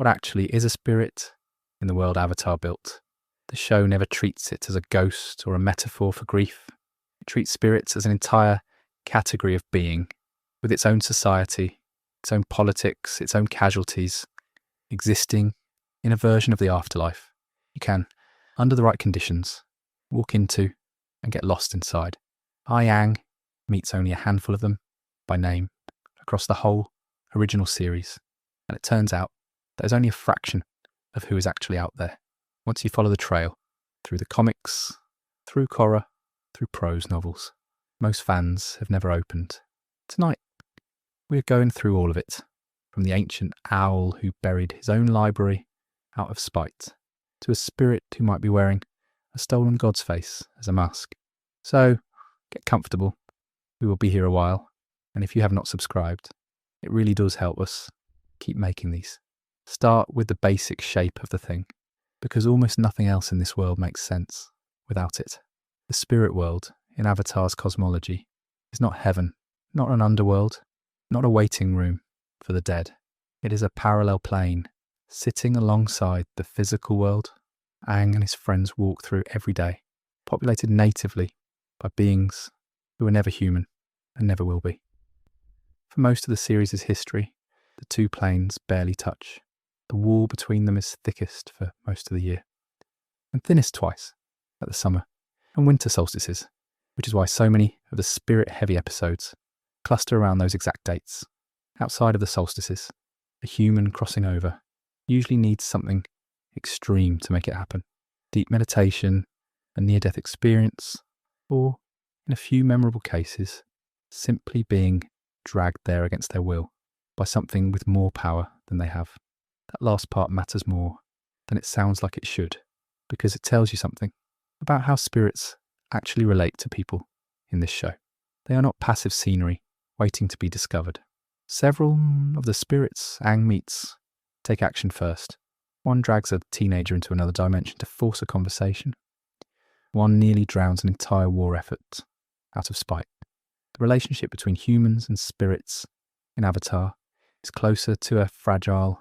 what actually is a spirit in the world Avatar built. The show never treats it as a ghost or a metaphor for grief. It treats spirits as an entire category of being, with its own society, its own politics, its own casualties, existing in a version of the afterlife you can, under the right conditions, walk into and get lost inside. Yang meets only a handful of them, by name, across the whole original series, and it turns out there's only a fraction of who is actually out there. Once you follow the trail, through the comics, through Korra, through prose novels, most fans have never opened. Tonight, we're going through all of it, from the ancient owl who buried his own library out of spite, to a spirit who might be wearing a stolen god's face as a mask. So, get comfortable. We will be here a while, and if you have not subscribed, it really does help us keep making these. Start with the basic shape of the thing, because almost nothing else in this world makes sense without it. The spirit world, in Avatar's cosmology, is not heaven, not an underworld, not a waiting room for the dead. It is a parallel plane, sitting alongside the physical world Aang and his friends walk through every day, populated natively by beings who are never human and never will be. For most of the series' history, the two planes barely touch. The wall between them is thickest for most of the year, and thinnest twice at the summer and winter solstices, which is why so many of the spirit-heavy episodes cluster around those exact dates. Outside of the solstices, a human crossing over usually needs something extreme to make it happen. Deep meditation, a near-death experience, or, in a few memorable cases, simply being dragged there against their will by something with more power than they have. That last part matters more than it sounds like it should, because it tells you something about how spirits actually relate to people in this show. They are not passive scenery waiting to be discovered. Several of the spirits Aang meets take action first. One drags a teenager into another dimension to force a conversation. One nearly drowns an entire war effort out of spite. The relationship between humans and spirits in Avatar is closer to a fragile,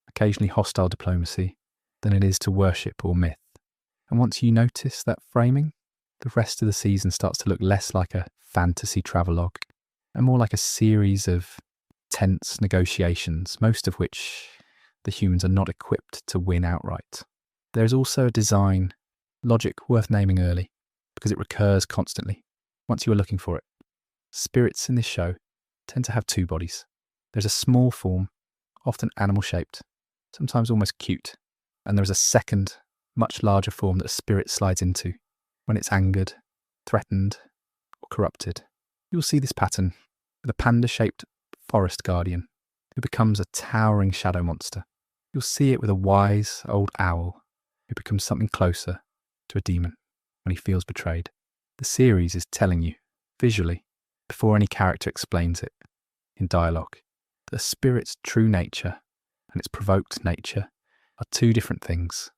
occasionally hostile diplomacy than it is to worship or myth. And once you notice that framing, the rest of the season starts to look less like a fantasy travelogue and more like a series of tense negotiations, most of which the humans are not equipped to win outright. There is also a design logic worth naming early, because it recurs constantly, once you are looking for it. Spirits in this show tend to have two bodies. There's a small form, often animal-shaped, sometimes almost cute, and there is a second, much larger form that a spirit slides into when it's angered, threatened, or corrupted. You'll see this pattern with a panda-shaped forest guardian who becomes a towering shadow monster. You'll see it with a wise old owl who becomes something closer to a demon when he feels betrayed. The series is telling you, visually, before any character explains it, in dialogue, that a spirit's true nature and its provoked nature are two different things,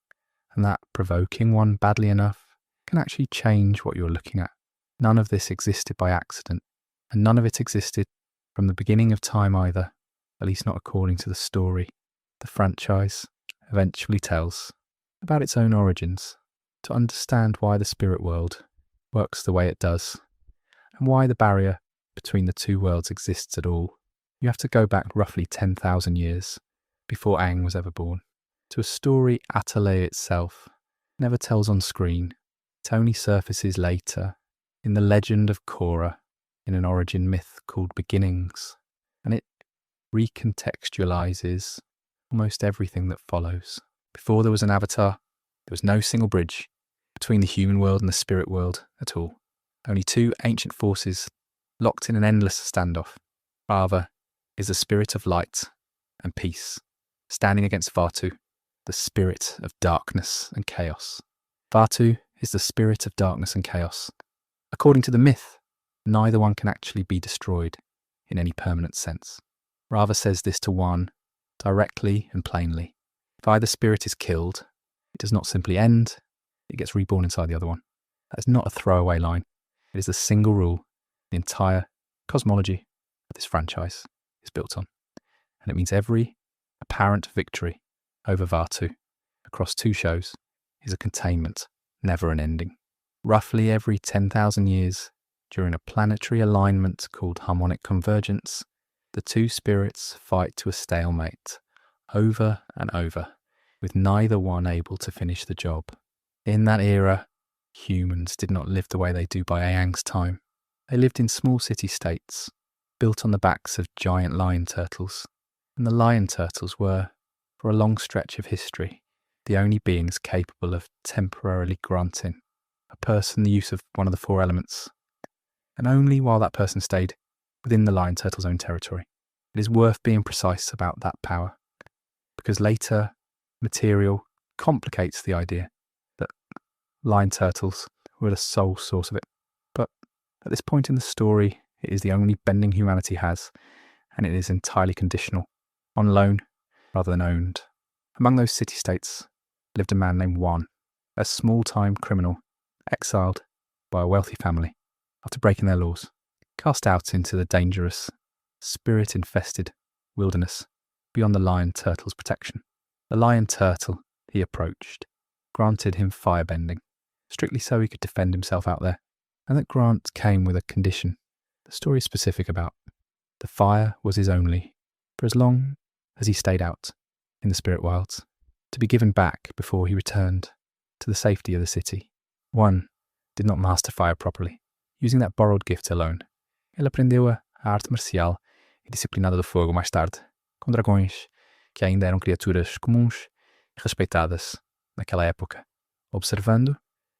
and that provoking one badly enough can actually change what you're looking at. None of this existed by accident, and none of it existed from the beginning of time either, at least not according to the story the franchise eventually tells about its own origins. To understand why the spirit world works the way it does, and why the barrier between the two worlds exists at all, you have to go back roughly 10,000 years before Aang was ever born, to a story Atelier itself never tells on screen. It only surfaces later in the Legend of Korra, in an origin myth called Beginnings, and it recontextualizes almost everything that follows. Before there was an Avatar, there was no single bridge between the human world and the spirit world at all. Only two ancient forces locked in an endless standoff. Raava is the spirit of light and peace, standing against Vaatu, the spirit of darkness and chaos. Vaatu is the spirit of darkness and chaos. According to the myth, neither one can actually be destroyed in any permanent sense. Raava says this to one directly and plainly. If either spirit is killed, it does not simply end, it gets reborn inside the other one. That is not a throwaway line. It is the single rule the entire cosmology of this franchise is built on. And it means every apparent victory over Vaatu, across 2 shows, is a containment, never an ending. Roughly every 10,000 years, during a planetary alignment called harmonic convergence, the 2 spirits fight to a stalemate, over and over, with neither one able to finish the job. In that era, humans did not live the way they do by Aang's time. They lived in small city-states, built on the backs of giant lion turtles, and the lion turtles were, for a long stretch of history, the only beings capable of temporarily granting a person the use of one of the 4 elements, and only while that person stayed within the lion turtle's own territory. It is worth being precise about that power, because later material complicates the idea that lion turtles were the sole source of it. But at this point in the story, it is the only bending humanity has, and it is entirely conditional, on loan rather than owned. Among those city-states lived a man named Wan, a small-time criminal, exiled by a wealthy family after breaking their laws, cast out into the dangerous, spirit-infested wilderness beyond the lion turtle's protection. The lion turtle he approached granted him firebending, strictly so he could defend himself out there, and that grant came with a condition the story is specific about. The fire was his only, for as long as he stayed out in the spirit wilds, to be given back before he returned to the safety of the city. One did not master fire properly, using that borrowed gift alone. Ele aprendeu a arte marcial e disciplinada do fogo mais tarde, com dragões, que ainda eram criaturas comuns e respeitadas naquela época, observando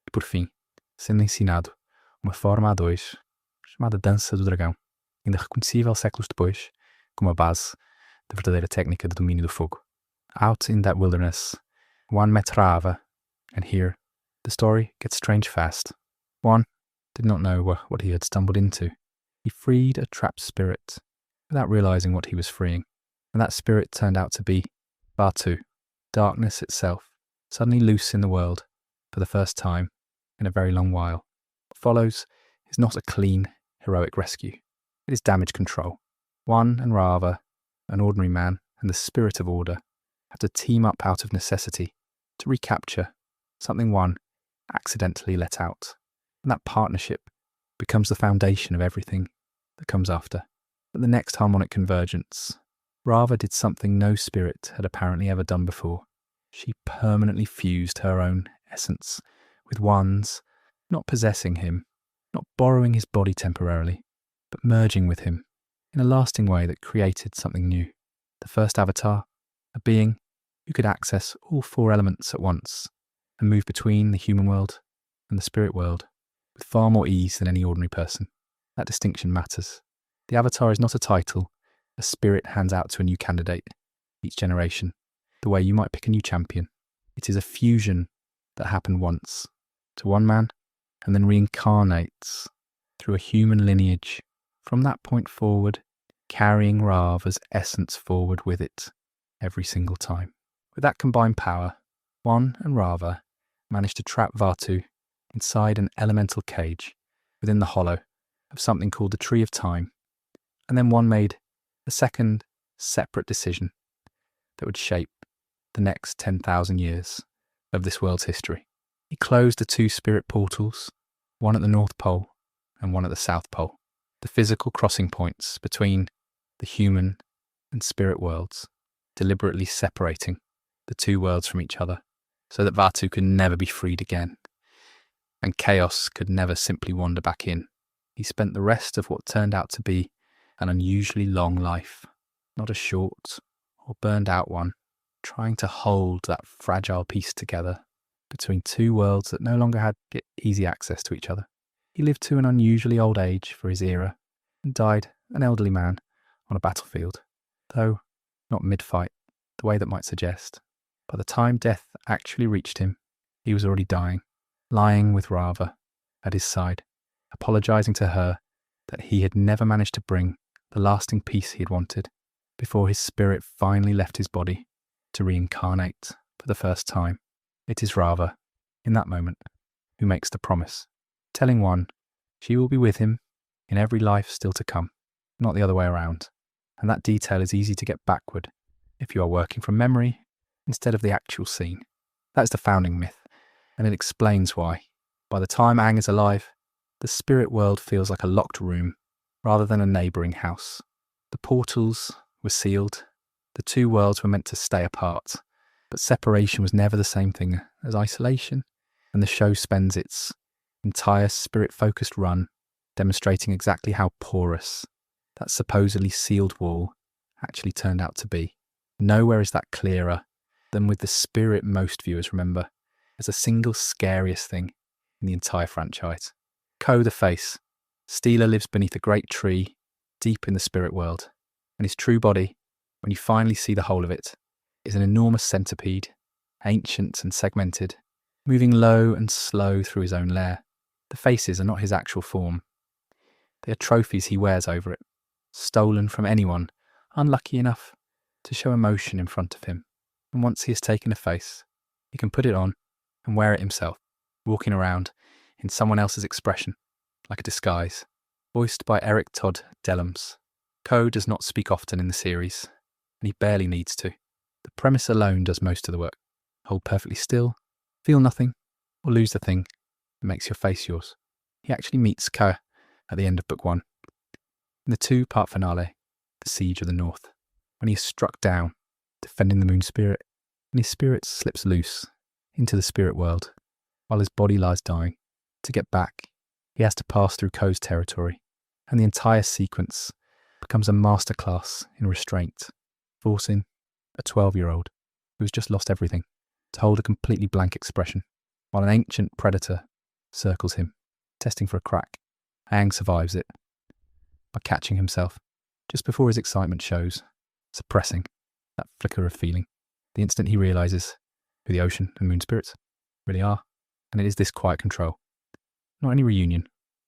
e, por fim, sendo ensinado uma forma a 2, chamada Dança do Dragão, ainda reconhecível séculos depois como a base da verdadeira técnica de domínio do fogo. Out in that wilderness, one met Raava, and here the story gets strange fast. One did not know what he had stumbled into. He freed a trapped spirit without realizing what he was freeing, and that spirit turned out to be Vaatu, darkness itself, suddenly loose in the world for the first time in a very long while. What follows is not a clean, heroic rescue. It is damage control. One and Raava, an ordinary man and the spirit of order, have to team up out of necessity to recapture something one accidentally let out. And that partnership becomes the foundation of everything that comes after. At the next harmonic convergence, Raava did something no spirit had apparently ever done before. She permanently fused her own essence with one's, not possessing him, not borrowing his body temporarily, but merging with him in a lasting way that created something new. The first avatar, a being who could access all 4 elements at once and move between the human world and the spirit world with far more ease than any ordinary person. That distinction matters. The avatar is not a title a spirit hands out to a new candidate each generation, the way you might pick a new champion. It is a fusion that happened once to one man and then reincarnates through a human lineage from that point forward, carrying Raava's essence forward with it every single time. With that combined power, One and Raava managed to trap Vaatu inside an elemental cage within the hollow of something called the Tree of Time, and then One made a second, separate decision that would shape the next 10,000 years of this world's history. He closed the 2 spirit portals, one at the North Pole and one at the South Pole, the physical crossing points between the human and spirit worlds, deliberately separating the 2 worlds from each other so that Vaatu could never be freed again, and chaos could never simply wander back in. He spent the rest of what turned out to be an unusually long life, not a short or burned out one, trying to hold that fragile piece together between 2 worlds that no longer had easy access to each other. He lived to an unusually old age for his era and died an elderly man on a battlefield, though not mid-fight, the way that might suggest. By the time death actually reached him, he was already dying, lying with Raava at his side, apologizing to her that he had never managed to bring the lasting peace he had wanted before his spirit finally left his body to reincarnate for the first time. It is Raava, in that moment, who makes the promise, telling One she will be with him in every life still to come, not the other way around. And that detail is easy to get backward if you are working from memory, instead of the actual scene. That is the founding myth, and it explains why. By the time Aang is alive, the spirit world feels like a locked room rather than a neighbouring house. The portals were sealed, the two worlds were meant to stay apart, but separation was never the same thing as isolation, and the show spends its entire spirit-focused run demonstrating exactly how porous that supposedly sealed wall actually turned out to be. Nowhere is that clearer than with the spirit most viewers remember as the single scariest thing in the entire franchise. Koh the Face Stealer lives beneath a great tree deep in the spirit world, and his true body, when you finally see the whole of it, is an enormous centipede, ancient and segmented, moving low and slow through his own lair. The faces are not his actual form. They are trophies he wears over it, stolen from anyone unlucky enough to show emotion in front of him. And once he has taken a face, he can put it on and wear it himself, walking around in someone else's expression, like a disguise. Voiced by Eric Todd Dellums, Koh does not speak often in the series, and he barely needs to. The premise alone does most of the work. Hold perfectly still, feel nothing, or lose the thing that makes your face yours. He actually meets Koh at the end of Book 1, in the 2-part finale, The Siege of the North, when he is struck down, defending the moon spirit, and his spirit slips loose into the spirit world, while his body lies dying. To get back, he has to pass through Koh's territory, and the entire sequence becomes a masterclass in restraint, forcing a 12-year-old who has just lost everything to hold a completely blank expression, while an ancient predator circles him, testing for a crack. Aang survives it by catching himself just before his excitement shows, suppressing that flicker of feeling, the instant he realises who the ocean and moon spirits really are. And it is this quiet control, not any reunion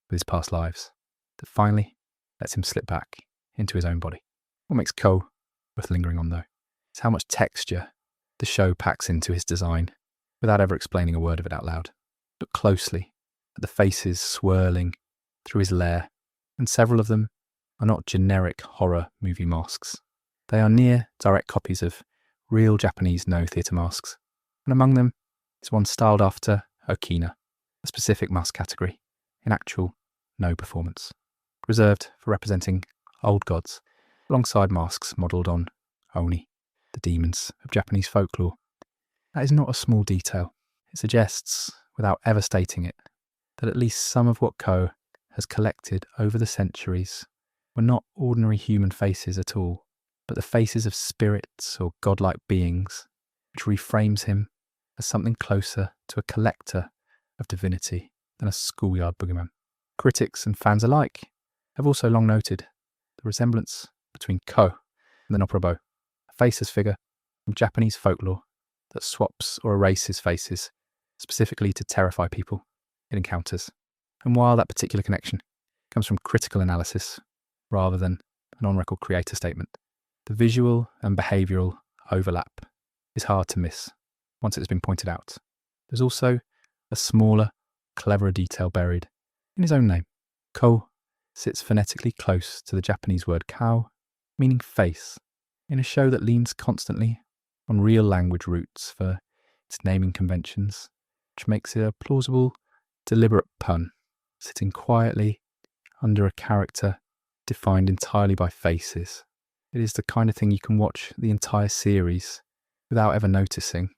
with his past lives, that finally lets him slip back into his own body. What makes Koh worth lingering on, though, is how much texture the show packs into his design without ever explaining a word of it out loud. Look closely at the faces swirling through his lair, and several of them are not generic horror movie masks. They are near direct copies of real Japanese Noh theatre masks, and among them is one styled after Okina, a specific mask category in actual Noh performance, reserved for representing old gods alongside masks modelled on Oni, the demons of Japanese folklore. That is not a small detail. It suggests, without ever stating it, that at least some of what Koh has collected over the centuries were not ordinary human faces at all, but the faces of spirits or godlike beings, which reframes him as something closer to a collector of divinity than a schoolyard boogeyman. Critics and fans alike have also long noted the resemblance between Koh and the Nopperabo, a faceless figure from Japanese folklore that swaps or erases faces specifically to terrify people it encounters. And while that particular connection comes from critical analysis rather than an on-record creator statement, the visual and behavioural overlap is hard to miss once it has been pointed out. There's also a smaller, cleverer detail buried in his own name. Koh sits phonetically close to the Japanese word kao, meaning face, in a show that leans constantly on real language roots for its naming conventions, which makes it a plausible, deliberate pun, sitting quietly under a character defined entirely by faces. It is the kind of thing you can watch the entire series without ever noticing,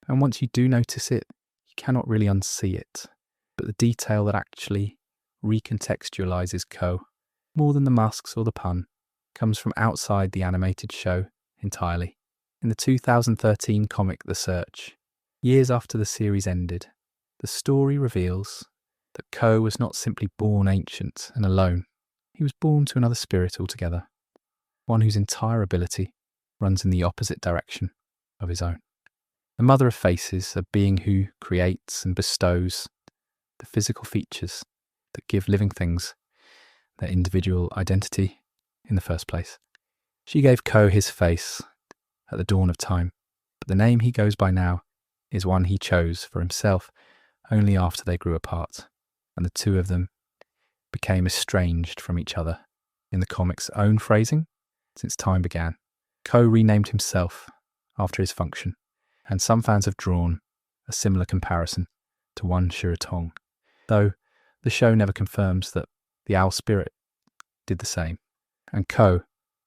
and once you do notice it, you cannot really unsee it. But the detail that actually recontextualizes Koh, more than the masks or the pun, comes from outside the animated show entirely. In the 2013 comic The Search, years after the series ended, the story reveals that Koh was not simply born ancient and alone. He was born to another spirit altogether, one whose entire ability runs in the opposite direction of his own. The Mother of Faces, a being who creates and bestows the physical features that give living things their individual identity in the first place. She gave Koh his face at the dawn of time, but the name he goes by now is one he chose for himself only after they grew apart, and the two of them became estranged from each other. In the comic's own phrasing, since time began, Koh renamed himself after his function, and some fans have drawn a similar comparison to one Shirotong, though the show never confirms that the owl spirit did the same, and Koh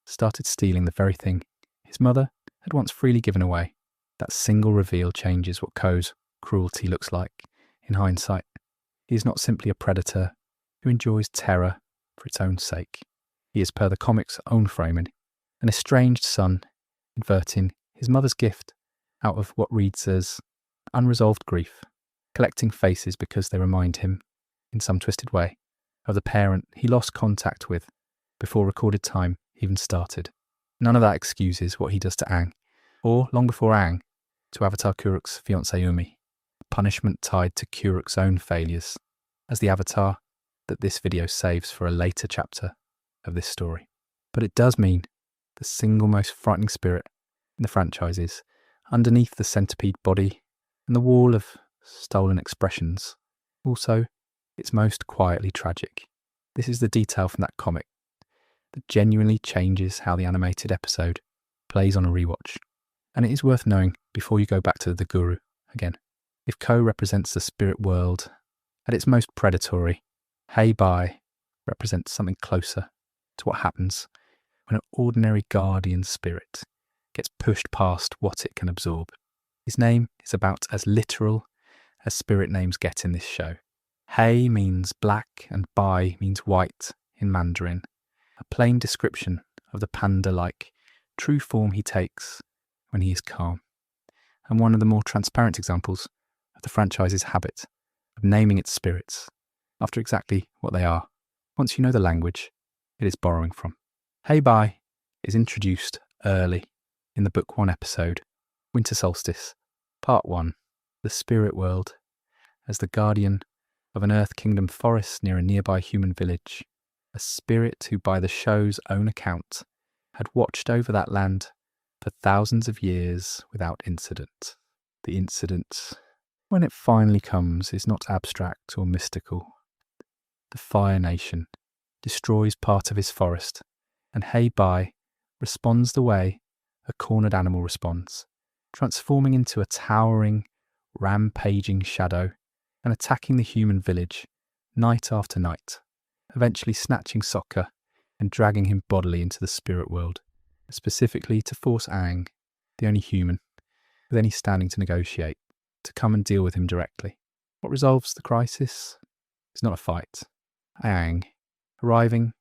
started stealing the very thing his mother had once freely given away. That single reveal changes what Koh's cruelty looks like in hindsight. He is not simply a predator who enjoys terror for its own sake. He is, per the comic's own framing, an estranged son inverting his mother's gift out of what reads as unresolved grief, collecting faces because they remind him, in some twisted way, of the parent he lost contact with before recorded time even started. None of that excuses what he does to Aang, or, long before Aang, to Avatar Kuruk's fiancée Umi, a punishment tied to Kuruk's own failures, as the Avatar that this video saves for a later chapter of this story. But it does mean the single most frightening spirit in the franchise is, underneath the centipede body and the wall of stolen expressions, also it's most quietly tragic. This is the detail from that comic that genuinely changes how the animated episode plays on a rewatch. And it is worth knowing before you go back to the Guru again. If Koh represents the spirit world at its most predatory, Hei Bai represents something closer to what happens when an ordinary guardian spirit gets pushed past what it can absorb. His name is about as literal as spirit names get in this show. Hei means black and Bai means white in Mandarin, a plain description of the panda-like true form he takes when he is calm, and one of the more transparent examples of the franchise's habit of naming its spirits after exactly what they are, once you know the language it is borrowing from. Hei Bai is introduced early in the Book 1 episode, Winter Solstice, Part 1, The Spirit World, as the guardian of an Earth Kingdom forest near a nearby human village, a spirit who, by the show's own account, had watched over that land for thousands of years without incident. The incident, when it finally comes, is not abstract or mystical. The Fire Nation destroys part of his forest, and Hei Bai responds the way a cornered animal responds, transforming into a towering, rampaging shadow and attacking the human village night after night, eventually snatching Sokka and dragging him bodily into the spirit world, specifically to force Aang, the only human with any standing to negotiate, to come and deal with him directly. What resolves the crisis is not a fight. Aang, arriving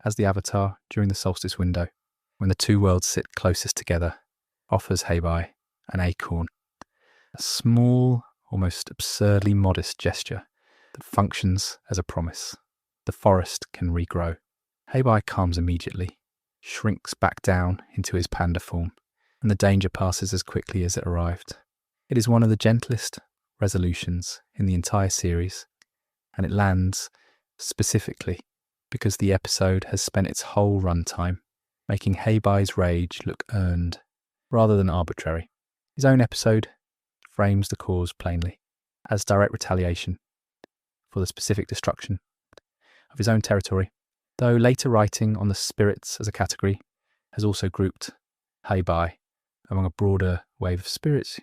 as the Avatar during the solstice window, when the two worlds sit closest together, offers Hei Bai an acorn, a small, almost absurdly modest gesture that functions as a promise. The forest can regrow. Hei Bai calms immediately, shrinks back down into his panda form, and the danger passes as quickly as it arrived. It is one of the gentlest resolutions in the entire series, and it lands specifically because the episode has spent its whole runtime making Hei Bai's rage look earned rather than arbitrary. His own episode frames the cause plainly as direct retaliation for the specific destruction of his own territory, though later writing on the spirits as a category has also grouped Hei Bai among a broader wave of spirits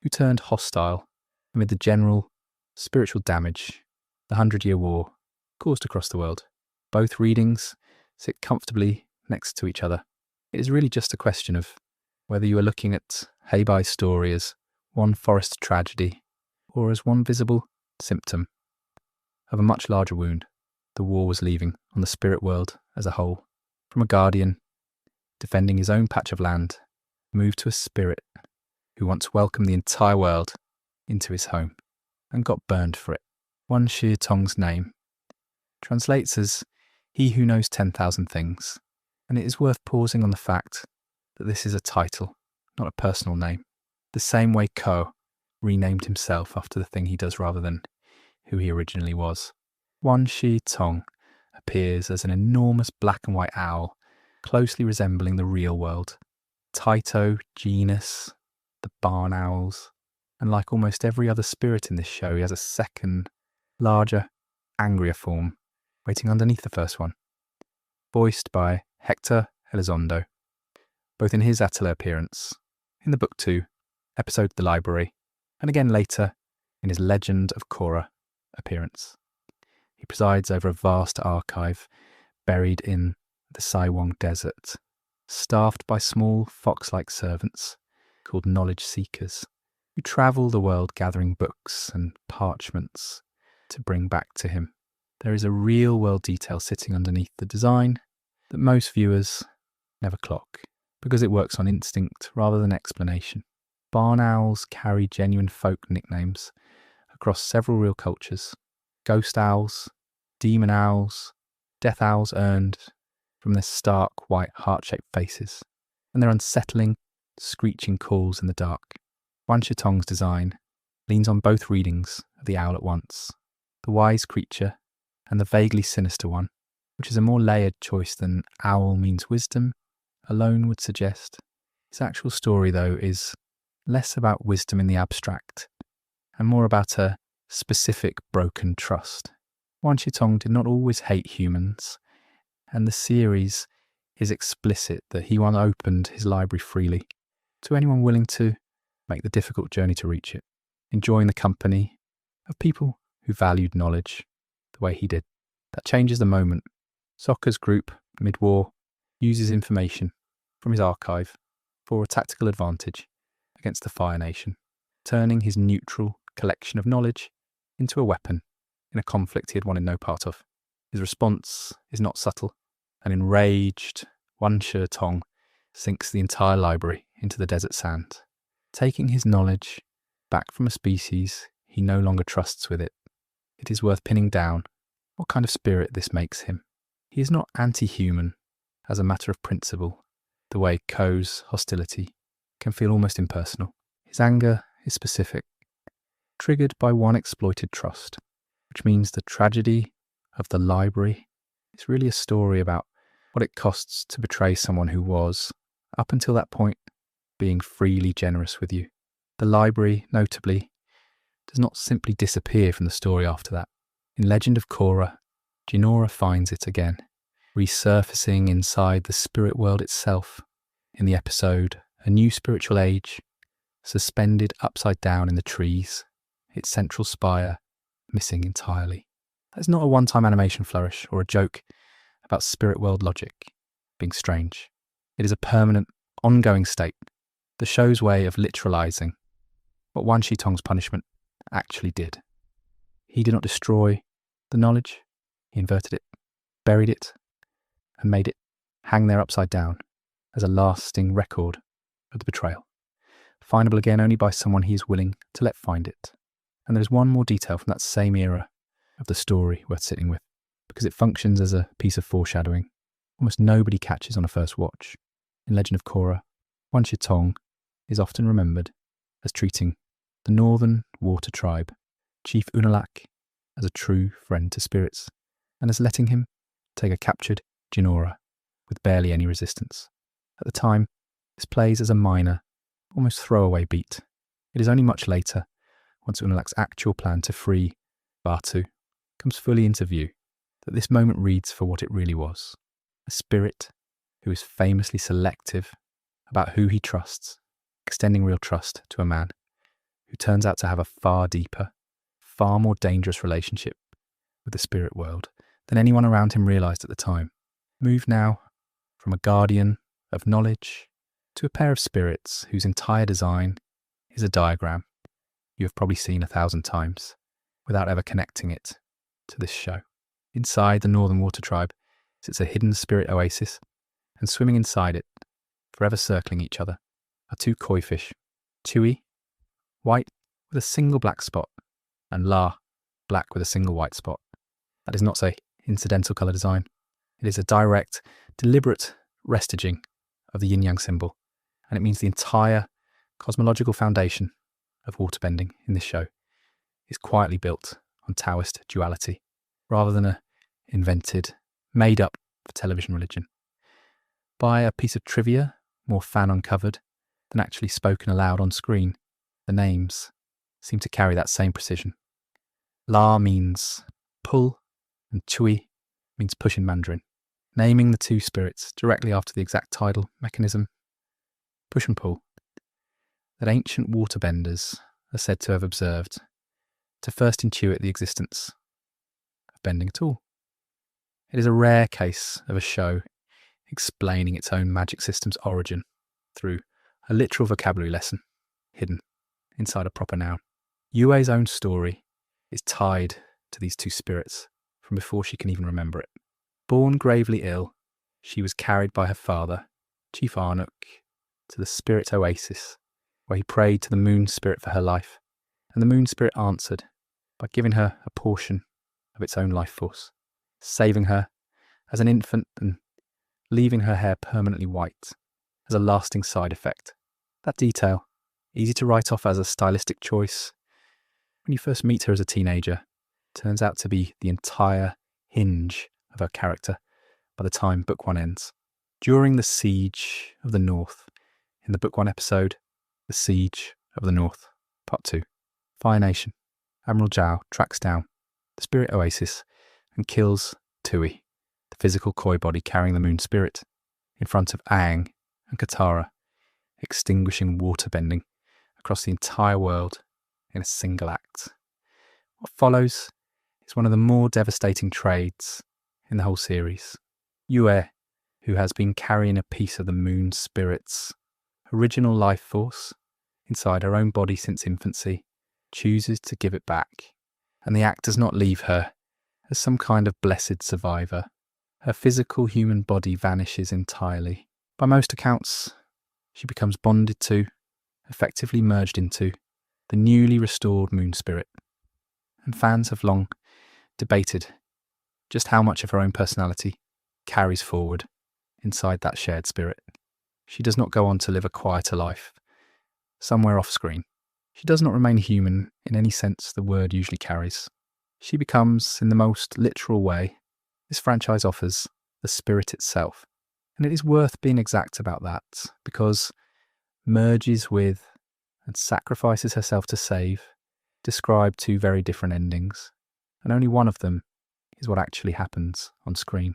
who turned hostile amid the general spiritual damage the 100-Year War caused across the world. Both readings sit comfortably next to each other. It is really just a question of whether you are looking at Hei Bai's story as one forest tragedy or as one visible symptom of a much larger wound the war was leaving on the spirit world as a whole. From a guardian defending his own patch of land, moved to a spirit who once welcomed the entire world into his home and got burned for it. One Shi Tong's name translates as he who knows 10,000 things, and it is worth pausing on the fact that this is a title, not a personal name, the same way Koh renamed himself after the thing he does rather than who he originally was. One Shi Tong appears as an enormous black and white owl, closely resembling the real world. Taito genus, the barn owls, and like almost every other spirit in this show, he has a second, larger, angrier form waiting underneath the first one, voiced by Hector Elizondo, both in his Atelier appearance in the Book 2 episode The Library, and again later in his Legend of Korra appearance. He presides over a vast archive buried in the Saiwong Desert, staffed by small fox-like servants called knowledge seekers, who travel the world gathering books and parchments to bring back to him. There is a real-world detail sitting underneath the design that most viewers never clock, because it works on instinct rather than explanation. Barn owls carry genuine folk nicknames across several real cultures. Ghost owls, demon owls, death owls earned from their stark white heart-shaped faces and their unsettling, screeching calls in the dark. Wan Shitong's design leans on both readings of the owl at once, the wise creature and the vaguely sinister one, which is a more layered choice than owl means wisdom alone would suggest. His actual story, though, is less about wisdom in the abstract and more about a specific broken trust. Wan Shitong did not always hate humans, and the series is explicit that he once opened his library freely to anyone willing to make the difficult journey to reach it, enjoying the company of people who valued knowledge the way he did. That changes the moment. Sokka's group, mid-war, uses information from his archive for a tactical advantage against the Fire Nation, turning his neutral collection of knowledge into a weapon in a conflict he had wanted no part of. His response is not subtle. An enraged Wan Shitong sinks the entire library into the desert sand, taking his knowledge back from a species he no longer trusts with it. It is worth pinning down what kind of spirit this makes him. He is not anti-human as a matter of principle, the way Koh's hostility can feel almost impersonal. His anger is specific, triggered by one exploited trust, which means the tragedy of the library is really a story about what it costs to betray someone who was, up until that point, being freely generous with you. The library, notably, does not simply disappear from the story after that. In Legend of Korra, Jinora finds it again, resurfacing inside the spirit world itself in the episode A New Spiritual Age, suspended upside down in the trees, its central spire missing entirely. That is not a one-time animation flourish or a joke about spirit world logic being strange. It is a permanent, ongoing state, the show's way of literalizing what Wan Shitong's punishment actually did. He did not destroy the knowledge, he inverted it, buried it, and made it hang there upside down as a lasting record of the betrayal, findable again only by someone he is willing to let find it. And there is one more detail from that same era of the story worth sitting with, because it functions as a piece of foreshadowing almost nobody catches on a first watch. In Legend of Korra, Wan Shitong is often remembered as treating the northern water tribe, Chief Unalak, as a true friend to spirits, and as letting him take a captured Jinora with barely any resistance. At the time, this plays as a minor, almost throwaway beat. It is only much later, once Unalak's actual plan to free Vaatu comes fully into view, that this moment reads for what it really was. A spirit who is famously selective about who he trusts, extending real trust to a man who turns out to have a far deeper, far more dangerous relationship with the spirit world than anyone around him realised at the time. Moved now from a guardian of knowledge to a pair of spirits whose entire design is a diagram you have probably seen 1,000 times without ever connecting it to this show. Inside the Northern Water Tribe sits a hidden spirit oasis, and swimming inside it, forever circling each other, are two koi fish, Tui, white with a single black spot, and La, black with a single white spot. That is not, say, incidental colour design. It is a direct, deliberate restiging of the yin-yang symbol, and it means the entire cosmological foundation of waterbending in this show is quietly built on Taoist duality, rather than a invented, made-up for television religion. By a piece of trivia, more fan-uncovered than actually spoken aloud on screen, the names seem to carry that same precision. La means pull, and Chui means push in Mandarin, naming the two spirits directly after the exact tidal mechanism, push and pull. that ancient waterbenders are said to have observed to first intuit the existence of bending at all. It is a rare case of a show explaining its own magic system's origin through a literal vocabulary lesson hidden inside a proper noun. Yue's own story is tied to these two spirits from before she can even remember it. Born gravely ill, she was carried by her father, Chief Arnuk, to the spirit oasis, where he prayed to the moon spirit for her life, and the moon spirit answered by giving her a portion of its own life force, saving her as an infant and leaving her hair permanently white as a lasting side effect. That detail, easy to write off as a stylistic choice, when you first meet her as a teenager, turns out to be the entire hinge of her character by the time Book 1 ends. During the Siege of the North, in the Book 1 episode, The Siege of the North, Part 2, Fire Nation, Admiral Zhao tracks down the Spirit Oasis and kills Tui, the physical koi body carrying the moon spirit, in front of Aang and Katara, extinguishing waterbending across the entire world in a single act. What follows is one of the more devastating trades in the whole series. Yue, who has been carrying a piece of the moon spirit's original life force inside her own body since infancy, chooses to give it back, and the act does not leave her as some kind of blessed survivor. Her physical human body vanishes entirely. By most accounts, she becomes bonded to, effectively merged into, the newly restored moon spirit. And fans have long debated just how much of her own personality carries forward inside that shared spirit. She does not go on to live a quieter life, somewhere off screen. She does not remain human in any sense the word usually carries. She becomes, in the most literal way, this franchise offers, the spirit itself. And it is worth being exact about that, because merges with and sacrifices herself to save describe two very different endings, and only one of them is what actually happens on screen.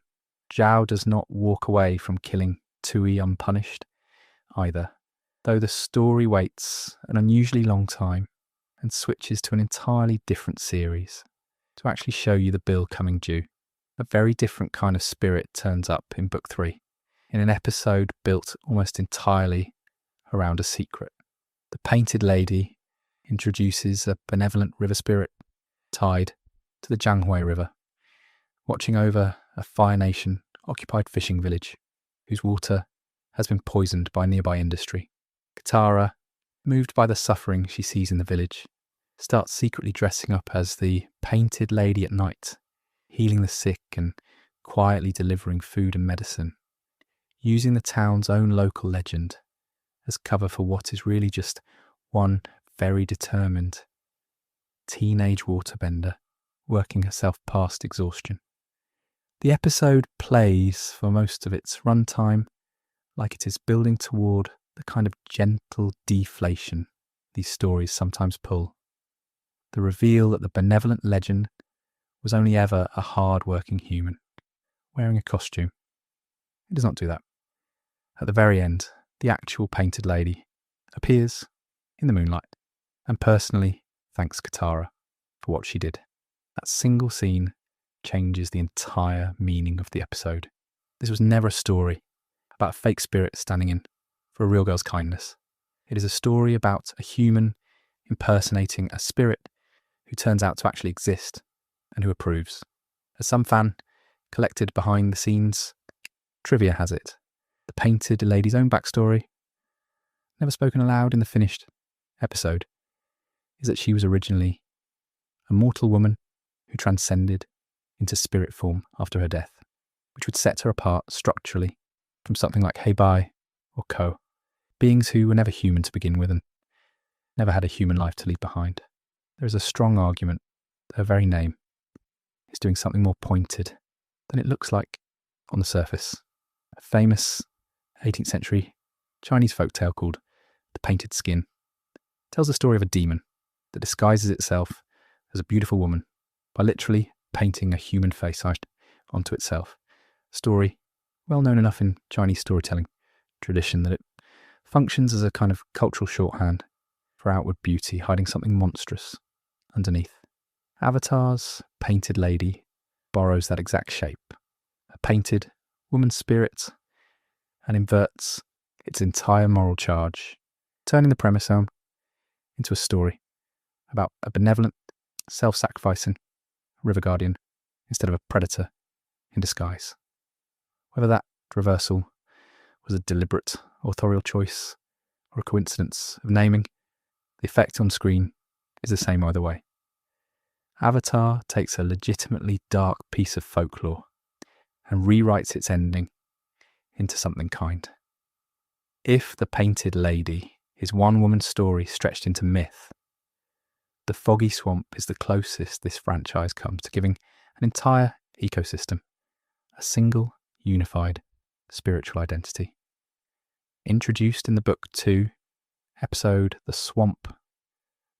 Zhao does not walk away from killing Tui unpunished either, though the story waits an unusually long time and switches to an entirely different series to actually show you the bill coming due. A very different kind of spirit turns up in Book 3, in an episode built almost entirely around a secret. The Painted Lady introduces a benevolent river spirit tied to the Jianghui River, watching over a Fire Nation occupied fishing village whose water has been poisoned by nearby industry. Katara, moved by the suffering she sees in the village, starts secretly dressing up as the Painted Lady at night, healing the sick and quietly delivering food and medicine, using the town's own local legend as cover for what is really just one very determined teenage waterbender working herself past exhaustion. The episode plays for most of its runtime like it is building toward the kind of gentle deflation these stories sometimes pull. The reveal that the benevolent legend was only ever a hard-working human, wearing a costume. It does not do that. At the very end, the actual Painted Lady appears in the moonlight and personally thanks Katara for what she did. That single scene changes the entire meaning of the episode. This was never a story about a fake spirit standing in for a real girl's kindness. It is a story about a human impersonating a spirit who turns out to actually exist and who approves. As some fan collected behind the scenes trivia has it, the Painted Lady's own backstory, never spoken aloud in the finished episode, is that she was originally a mortal woman who transcended into spirit form after her death, which would set her apart structurally from something like Heibai or Koh, beings who were never human to begin with and never had a human life to leave behind. There is a strong argument that her very name is doing something more pointed than it looks like on the surface. A famous 18th century Chinese folktale called The Painted Skin tells the story of a demon that disguises itself as a beautiful woman by literally painting a human face onto itself. A story well known enough in Chinese storytelling tradition that it functions as a kind of cultural shorthand for outward beauty, hiding something monstrous underneath. Avatar's painted lady borrows that exact shape, a painted woman's spirit, and inverts its entire moral charge, turning the premise home into a story about a benevolent, self-sacrificing river guardian instead of a predator in disguise. Whether that reversal was a deliberate authorial choice or a coincidence of naming, the effect on screen is the same either way. Avatar takes a legitimately dark piece of folklore and rewrites its ending into something kind. If The Painted Lady is one woman's story stretched into myth, The Foggy Swamp is the closest this franchise comes to giving an entire ecosystem a single, unified, spiritual identity. Introduced in the book 2, episode The Swamp,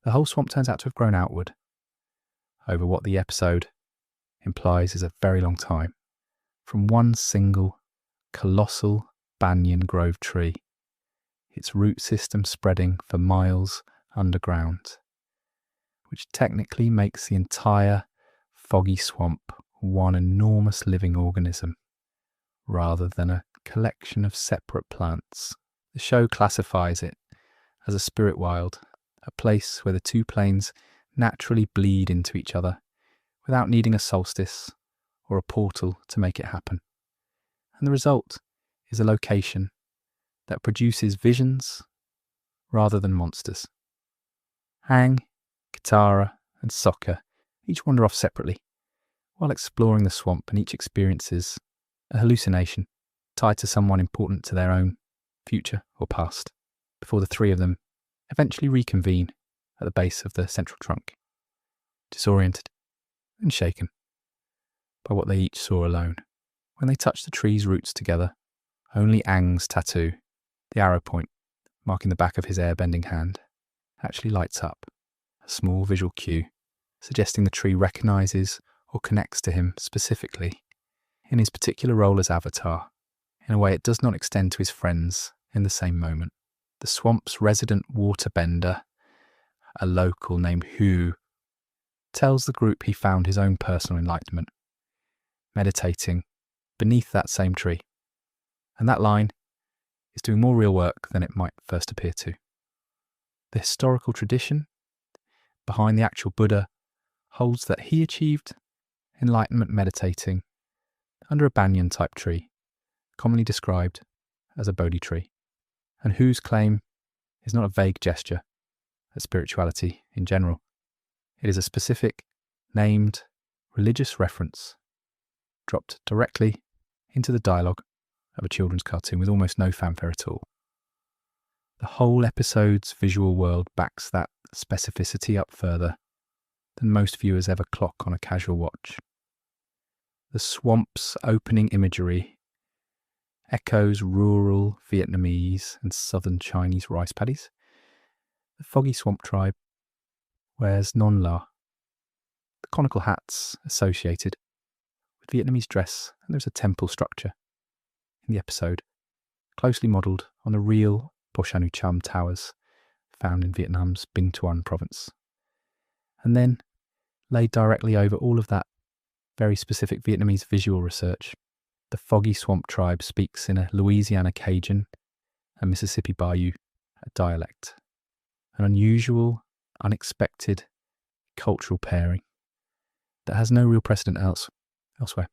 the whole swamp turns out to have grown outward over what the episode implies is a very long time, from one single, colossal banyan grove tree, its root system spreading for miles underground, which technically makes the entire foggy swamp one enormous living organism, rather than a collection of separate plants. The show classifies it as a spirit wild, a place where the two planes naturally bleed into each other without needing a solstice or a portal to make it happen. And the result is a location that produces visions rather than monsters. Aang, Katara, and Sokka each wander off separately while exploring the swamp, and each experiences a hallucination tied to someone important to their own future or past, before the three of them eventually reconvene at the base of the central trunk, disoriented and shaken by what they each saw alone. When they touch the tree's roots together, only Aang's tattoo, the arrow point marking the back of his airbending hand, actually lights up, a small visual cue suggesting the tree recognises or connects to him specifically in his particular role as Avatar, in a way it does not extend to his friends in the same moment. The swamp's resident waterbender, a local named Hu, tells the group he found his own personal enlightenment, meditating beneath that same tree. And that line is doing more real work than it might first appear to. The historical tradition behind the actual Buddha holds that he achieved enlightenment meditating under a banyan-type tree, commonly described as a Bodhi tree, and Hu's claim is not a vague gesture at spirituality in general. It is a specific, named, religious reference dropped directly into the dialogue of a children's cartoon with almost no fanfare at all. The whole episode's visual world backs that specificity up further than most viewers ever clock on a casual watch. The swamp's opening imagery echoes rural Vietnamese and southern Chinese rice paddies. The foggy swamp tribe wears non la, the conical hats associated with Vietnamese dress, and there's a temple structure in the episode, closely modelled on the real Po Shan Cham towers found in Vietnam's Binh Tuan province. And then, laid directly over all of that very specific Vietnamese visual research, the foggy swamp tribe speaks in a Louisiana Cajun and Mississippi Bayou dialect, an unusual, unexpected cultural pairing that has no real precedent elsewhere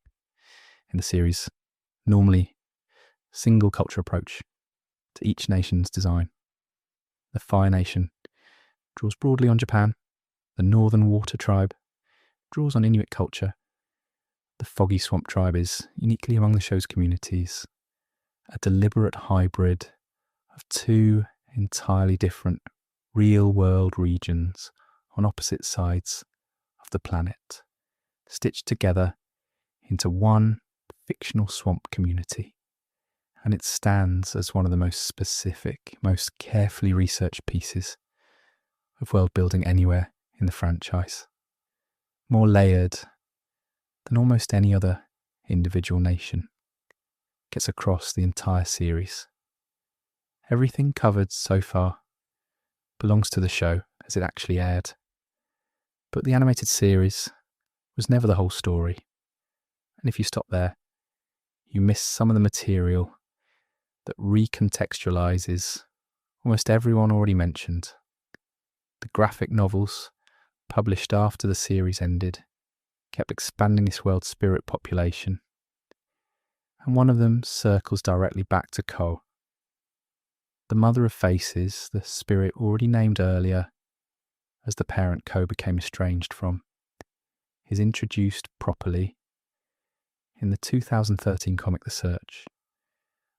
in the series' normally single culture approach to each nation's design. The Fire Nation draws broadly on Japan, the Northern Water Tribe draws on Inuit culture. The Foggy Swamp Tribe is uniquely among the show's communities, a deliberate hybrid of two entirely different real-world regions on opposite sides of the planet, stitched together into one fictional swamp community. And it stands as one of the most specific, most carefully researched pieces of world building anywhere in the franchise. More layered than almost any other individual nation, gets across the entire series. Everything covered so far belongs to the show as it actually aired. But the animated series was never the whole story. And if you stop there, you miss some of the material that recontextualizes almost everyone already mentioned. The graphic novels, published after the series ended, kept expanding this world's spirit population. And one of them circles directly back to Koh. The Mother of Faces, the spirit already named earlier as the parent Koh became estranged from, is introduced properly in the 2013 comic The Search.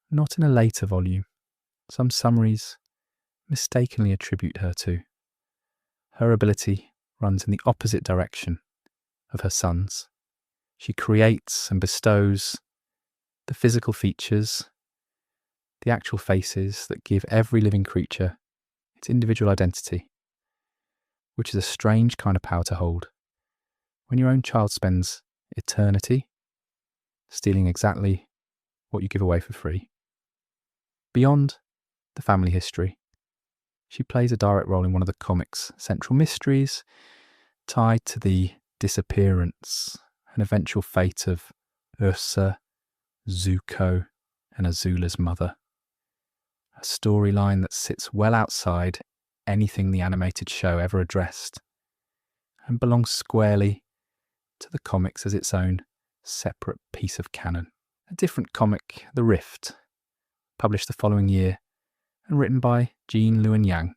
Not in a later volume. Some summaries mistakenly attribute her to. Her ability runs in the opposite direction of her son's. She creates and bestows the physical features, the actual faces that give every living creature its individual identity, which is a strange kind of power to hold when your own child spends eternity stealing exactly what you give away for free. Beyond the family history, she plays a direct role in one of the comic's central mysteries, tied to the disappearance and eventual fate of Ursa, Zuko, and Azula's mother. A storyline that sits well outside anything the animated show ever addressed, and belongs squarely to the comics as its own separate piece of canon. A different comic, The Rift, published the following year and written by Jean Luen Yang,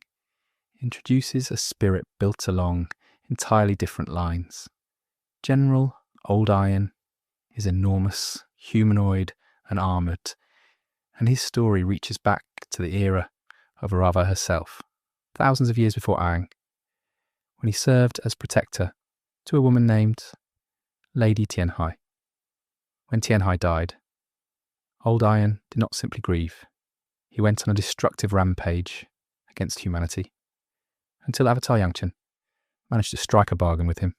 introduces a spirit built along entirely different lines. General Old Iron is enormous, humanoid and armoured, and his story reaches back to the era of Raava herself, thousands of years before Aang, when he served as protector to a woman named Lady Tianhai. When Tianhai died, Old Iron did not simply grieve. He went on a destructive rampage against humanity, until Avatar Yangchen managed to strike a bargain with him.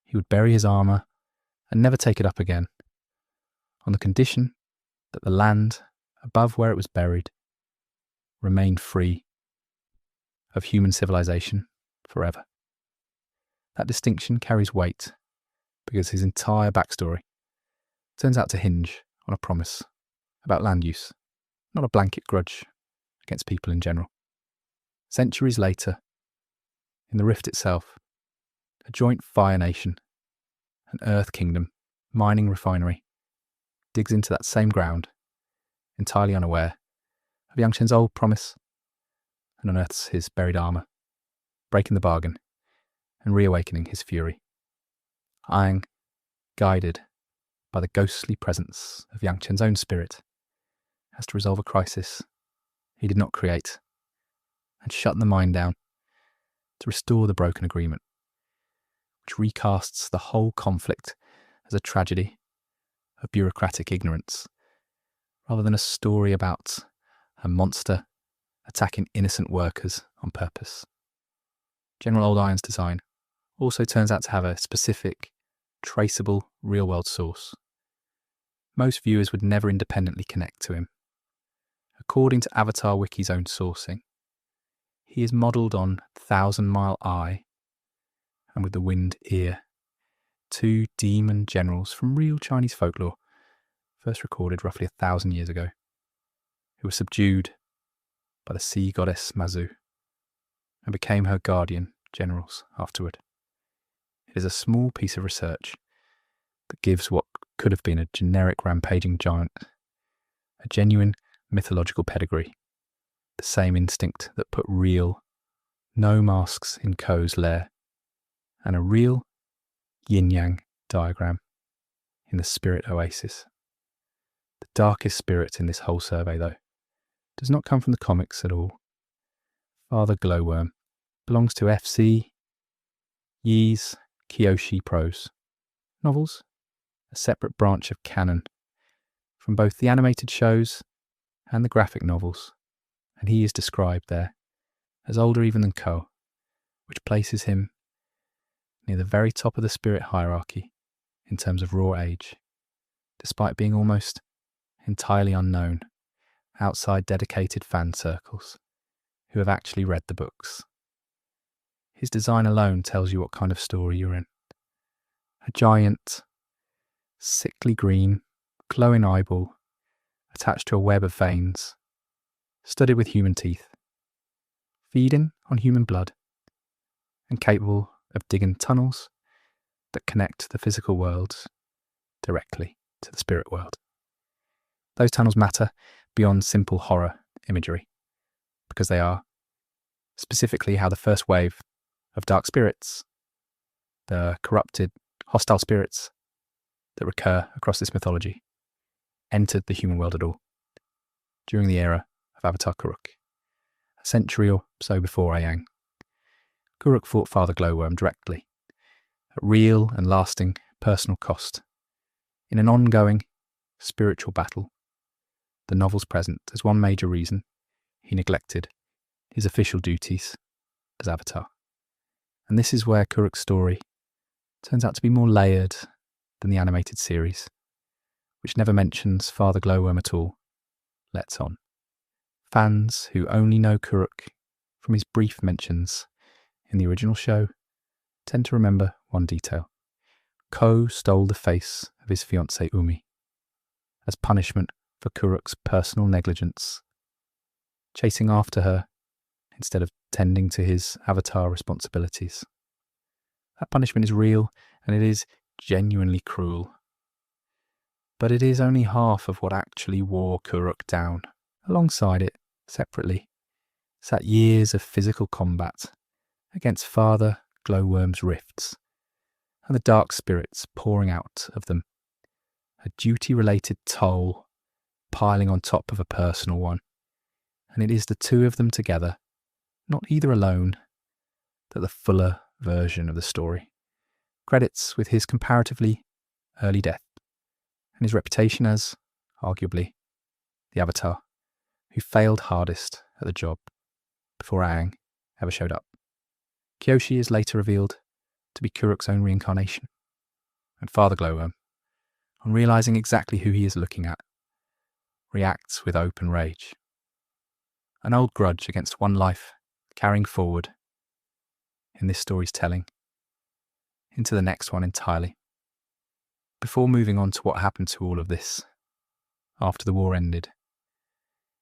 He would bury his armour and never take it up again, on the condition that the land above where it was buried remained free of human civilization forever. That distinction carries weight because his entire backstory turns out to hinge on a promise about land use, not a blanket grudge against people in general. Centuries later, in the Rift itself, a joint fire nation, an earth kingdom, mining refinery, digs into that same ground, entirely unaware of Yangchen's old promise, and unearths his buried armour, breaking the bargain and reawakening his fury. Aang, guided by the ghostly presence of Yangchen's own spirit, has to resolve a crisis he did not create and shut the mind down to restore the broken agreement, which recasts the whole conflict as a tragedy of bureaucratic ignorance, rather than a story about a monster attacking innocent workers on purpose. General Old Iron's design also turns out to have a specific, traceable, real-world source. Most viewers would never independently connect to him. According to Avatar Wiki's own sourcing, he is modelled on Thousand Mile Eye and With the Wind Ear, two demon generals from real Chinese folklore, first recorded roughly 1,000 years ago, who were subdued by the sea goddess Mazu and became her guardian generals afterward. It is a small piece of research that gives what could have been a generic rampaging giant a genuine mythological pedigree, the same instinct that put real, no masks in Koh's lair, and a real yin-yang diagram in the spirit oasis. The darkest spirit in this whole survey, though, does not come from the comics at all. Father Glowworm belongs to FC Yi's Kyoshi prose novels, a separate branch of canon from both the animated shows and the graphic novels, and he is described there as older even than Koh, which places him near the very top of the spirit hierarchy in terms of raw age, despite being almost entirely unknown outside dedicated fan circles, who have actually read the books. His design alone tells you what kind of story you're in. A giant, sickly green, glowing eyeball attached to a web of veins, studded with human teeth, feeding on human blood, and capable of digging tunnels that connect the physical world directly to the spirit world. Those tunnels matter beyond simple horror imagery, because they are specifically how the first wave of dark spirits, the corrupted, hostile spirits that recur across this mythology, entered the human world at all, during the era of Avatar Kuruk, a century or so before Aang. Kuruk fought Father Glowworm directly, at real and lasting personal cost, in an ongoing spiritual battle. The novel's present as one major reason he neglected his official duties as Avatar. And this is where Kuruk's story turns out to be more layered than the animated series, which never mentions Father Glowworm at all, lets on. Fans who only know Kuruk from his brief mentions in the original show tend to remember one detail. Koh stole the face of his fiancée Umi as punishment for Kuruk's personal negligence, chasing after her instead of tending to his avatar responsibilities. That punishment is real, and it is genuinely cruel. But it is only half of what actually wore Kuruk down. Alongside it, separately, sat years of physical combat against Father Glowworm's rifts, and the dark spirits pouring out of them, a duty-related toll piling on top of a personal one. And it is the two of them together, not either alone, that the fuller version of the story credits with his comparatively early death and his reputation as, arguably, the Avatar who failed hardest at the job before Aang ever showed up. Kyoshi is later revealed to be Kuruk's own reincarnation, and Father Glowworm, on realising exactly who he is looking at, reacts with open rage. An old grudge against one life carrying forward in this story's telling into the next one entirely. Before moving on to what happened to all of this after the war ended,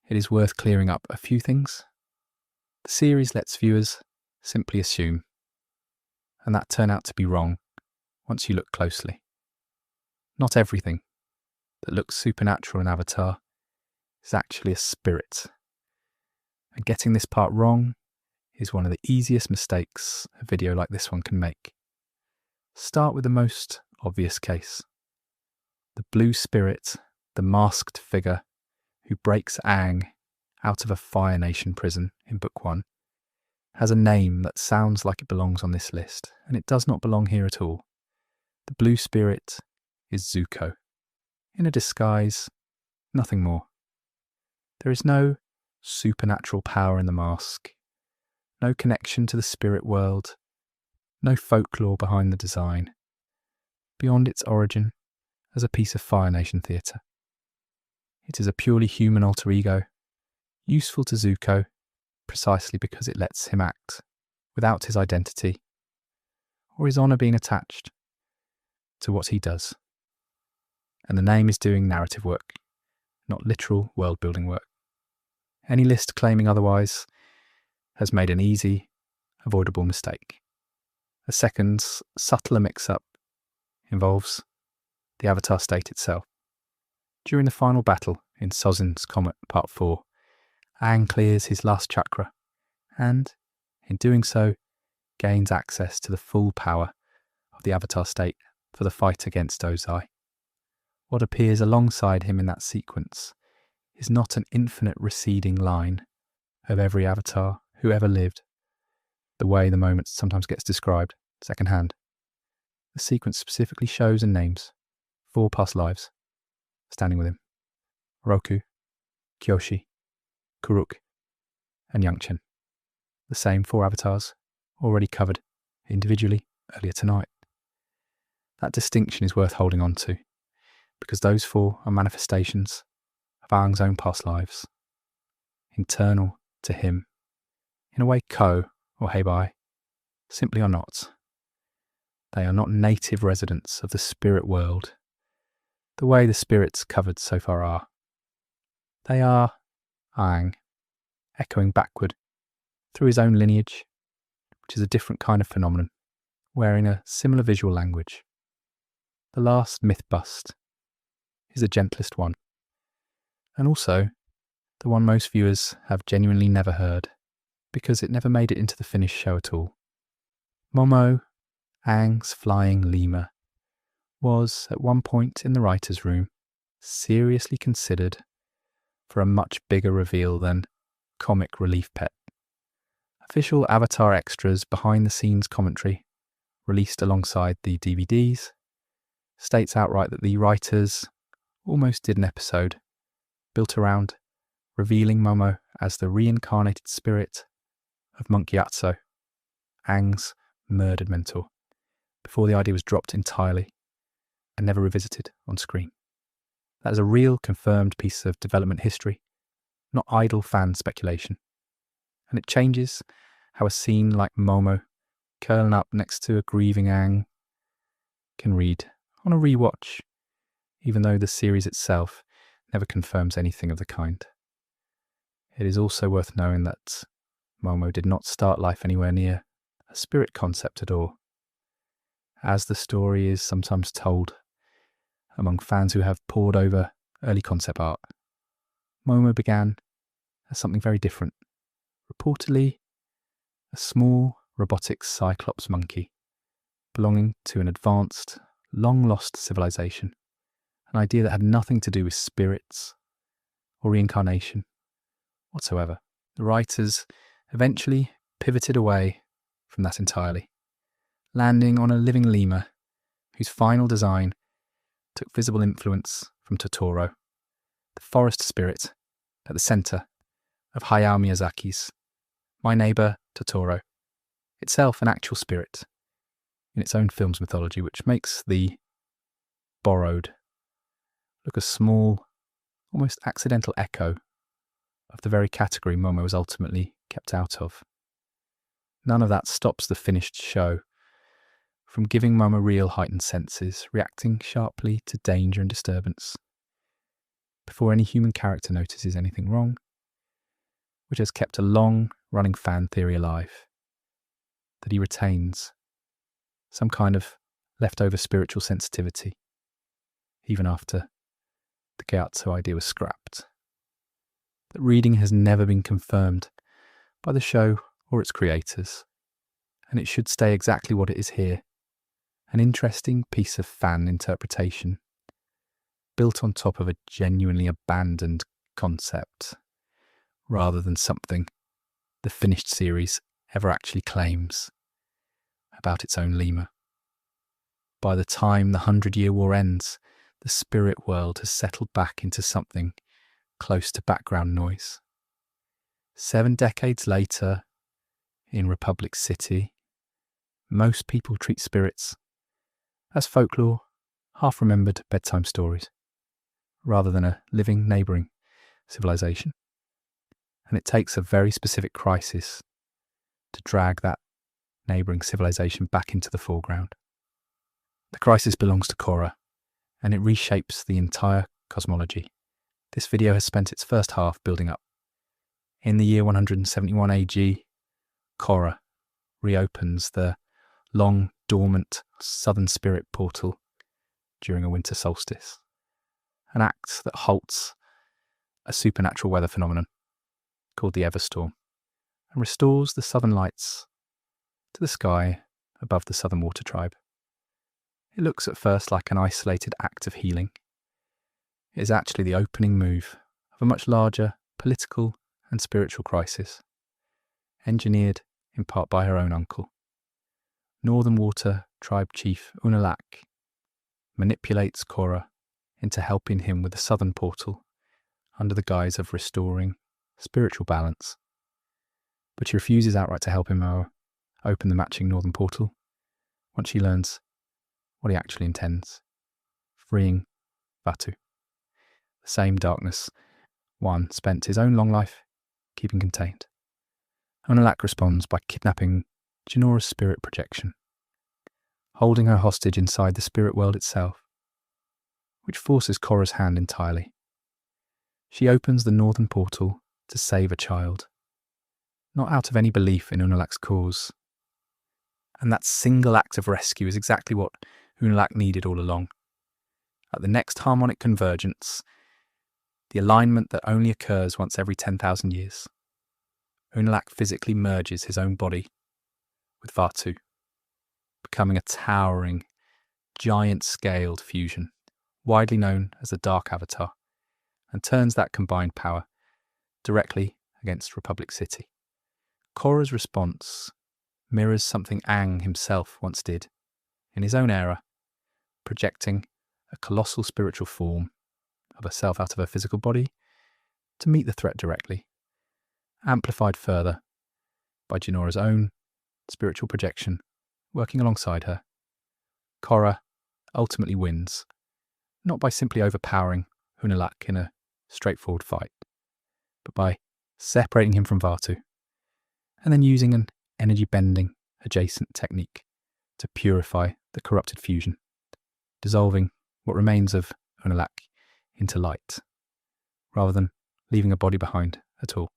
it is worth clearing up a few things. The series lets viewers simply assume, and that turned out to be wrong once you look closely. Not everything that looks supernatural in Avatar is actually a spirit, and getting this part wrong is one of the easiest mistakes a video like this one can make. Start with the most obvious case. The blue spirit, the masked figure who breaks Aang out of a Fire Nation prison in Book 1, has a name that sounds like it belongs on this list, and it does not belong here at all. The blue spirit is Zuko. In a disguise, nothing more. There is no supernatural power in the mask, no connection to the spirit world, no folklore behind the design, beyond its origin as a piece of Fire Nation theatre. It is a purely human alter ego, useful to Zuko precisely because it lets him act without his identity or his honour being attached to what he does. And the name is doing narrative work, not literal world-building work. Any list claiming otherwise has made an easy, avoidable mistake. A second, subtler mix-up involves the Avatar state itself. During the final battle in Sozin's Comet Part 4, Aang clears his last chakra and, in doing so, gains access to the full power of the Avatar state for the fight against Ozai. What appears alongside him in that sequence is not an infinite receding line of every Avatar who ever lived, the way the moment sometimes gets described secondhand. The sequence specifically shows and names 4 past lives standing with him: Roku, Kyoshi, Kuruk, and Yangchen. The same 4 avatars already covered individually earlier tonight. That distinction is worth holding on to, because those 4 are manifestations of Aang's own past lives, internal to him In a way, Koh, or Heibai, simply are not. They are not native residents of the spirit world, the way the spirits covered so far are. They are Aang, echoing backward through his own lineage, which is a different kind of phenomenon, wearing a similar visual language. The last myth bust is the gentlest one, and also the one most viewers have genuinely never heard, because it never made it into the finished show at all. Momo, Aang's flying lemur, was, at one point in the writer's room, seriously considered for a much bigger reveal than comic relief pet. Official Avatar extras behind-the-scenes commentary, released alongside the DVDs, states outright that the writers almost did an episode built around revealing Momo as the reincarnated spirit of Monk Gyatso, Aang's murdered mentor, before the idea was dropped entirely and never revisited on screen. That is a real confirmed piece of development history, not idle fan speculation. And it changes how a scene like Momo curling up next to a grieving Aang can read on a rewatch, even though the series itself never confirms anything of the kind. It is also worth knowing that Momo did not start life anywhere near a spirit concept at all. As the story is sometimes told among fans who have pored over early concept art, Momo began as something very different. Reportedly, a small robotic cyclops monkey belonging to an advanced, long-lost civilization, an idea that had nothing to do with spirits or reincarnation whatsoever. The writers eventually pivoted away from that entirely, landing on a living lemur whose final design took visible influence from Totoro, the forest spirit at the centre of Hayao Miyazaki's My Neighbour Totoro, itself an actual spirit in its own film's mythology, which makes the borrowed look a small, almost accidental echo of the very category Momo was ultimately kept out of. None of that stops the finished show from giving Momo real heightened senses, reacting sharply to danger and disturbance before any human character notices anything wrong, which has kept a long-running fan theory alive, that he retains some kind of leftover spiritual sensitivity, even after the Gyatso idea was scrapped. That reading has never been confirmed by the show or its creators, and it should stay exactly what it is here, an interesting piece of fan interpretation, built on top of a genuinely abandoned concept, rather than something the finished series ever actually claims about its own lemur. By the time the 100-Year War ends, the spirit world has settled back into something close to background noise. 7 decades later, in Republic City, most people treat spirits as folklore, half-remembered bedtime stories, rather than a living neighbouring civilization. And it takes a very specific crisis to drag that neighbouring civilization back into the foreground. The crisis belongs to Korra, and it reshapes the entire cosmology. This video has spent its first half building up. In the year 171 AG, Korra reopens the long dormant southern spirit portal during a winter solstice, an act that halts a supernatural weather phenomenon called the Everstorm and restores the southern lights to the sky above the southern water tribe. It looks at first like an isolated act of healing. It is actually the opening move of a much larger political and spiritual crisis, engineered in part by her own uncle. Northern Water tribe chief Unalak manipulates Korra into helping him with the southern portal under the guise of restoring spiritual balance. But she refuses outright to help him open the matching northern portal once she learns what he actually intends, freeing Vaatu, the same darkness one spent his own long life keeping contained. Unalaq responds by kidnapping Jinora's spirit projection, holding her hostage inside the spirit world itself, which forces Korra's hand entirely. She opens the northern portal to save a child, not out of any belief in Unalaq's cause. And that single act of rescue is exactly what Unalaq needed all along. At the next harmonic convergence, the alignment that only occurs once every 10,000 years, Unalaq physically merges his own body with Vaatu, becoming a towering, giant-scaled fusion, widely known as the Dark Avatar, and turns that combined power directly against Republic City. Korra's response mirrors something Aang himself once did in his own era, projecting a colossal spiritual form of herself out of her physical body to meet the threat directly, amplified further by Jinora's own spiritual projection working alongside her. Korra ultimately wins, not by simply overpowering Unalaq in a straightforward fight, but by separating him from Vaatu, and then using an energy-bending adjacent technique to purify the corrupted fusion, dissolving what remains of Unalaq into light, rather than leaving a body behind at all.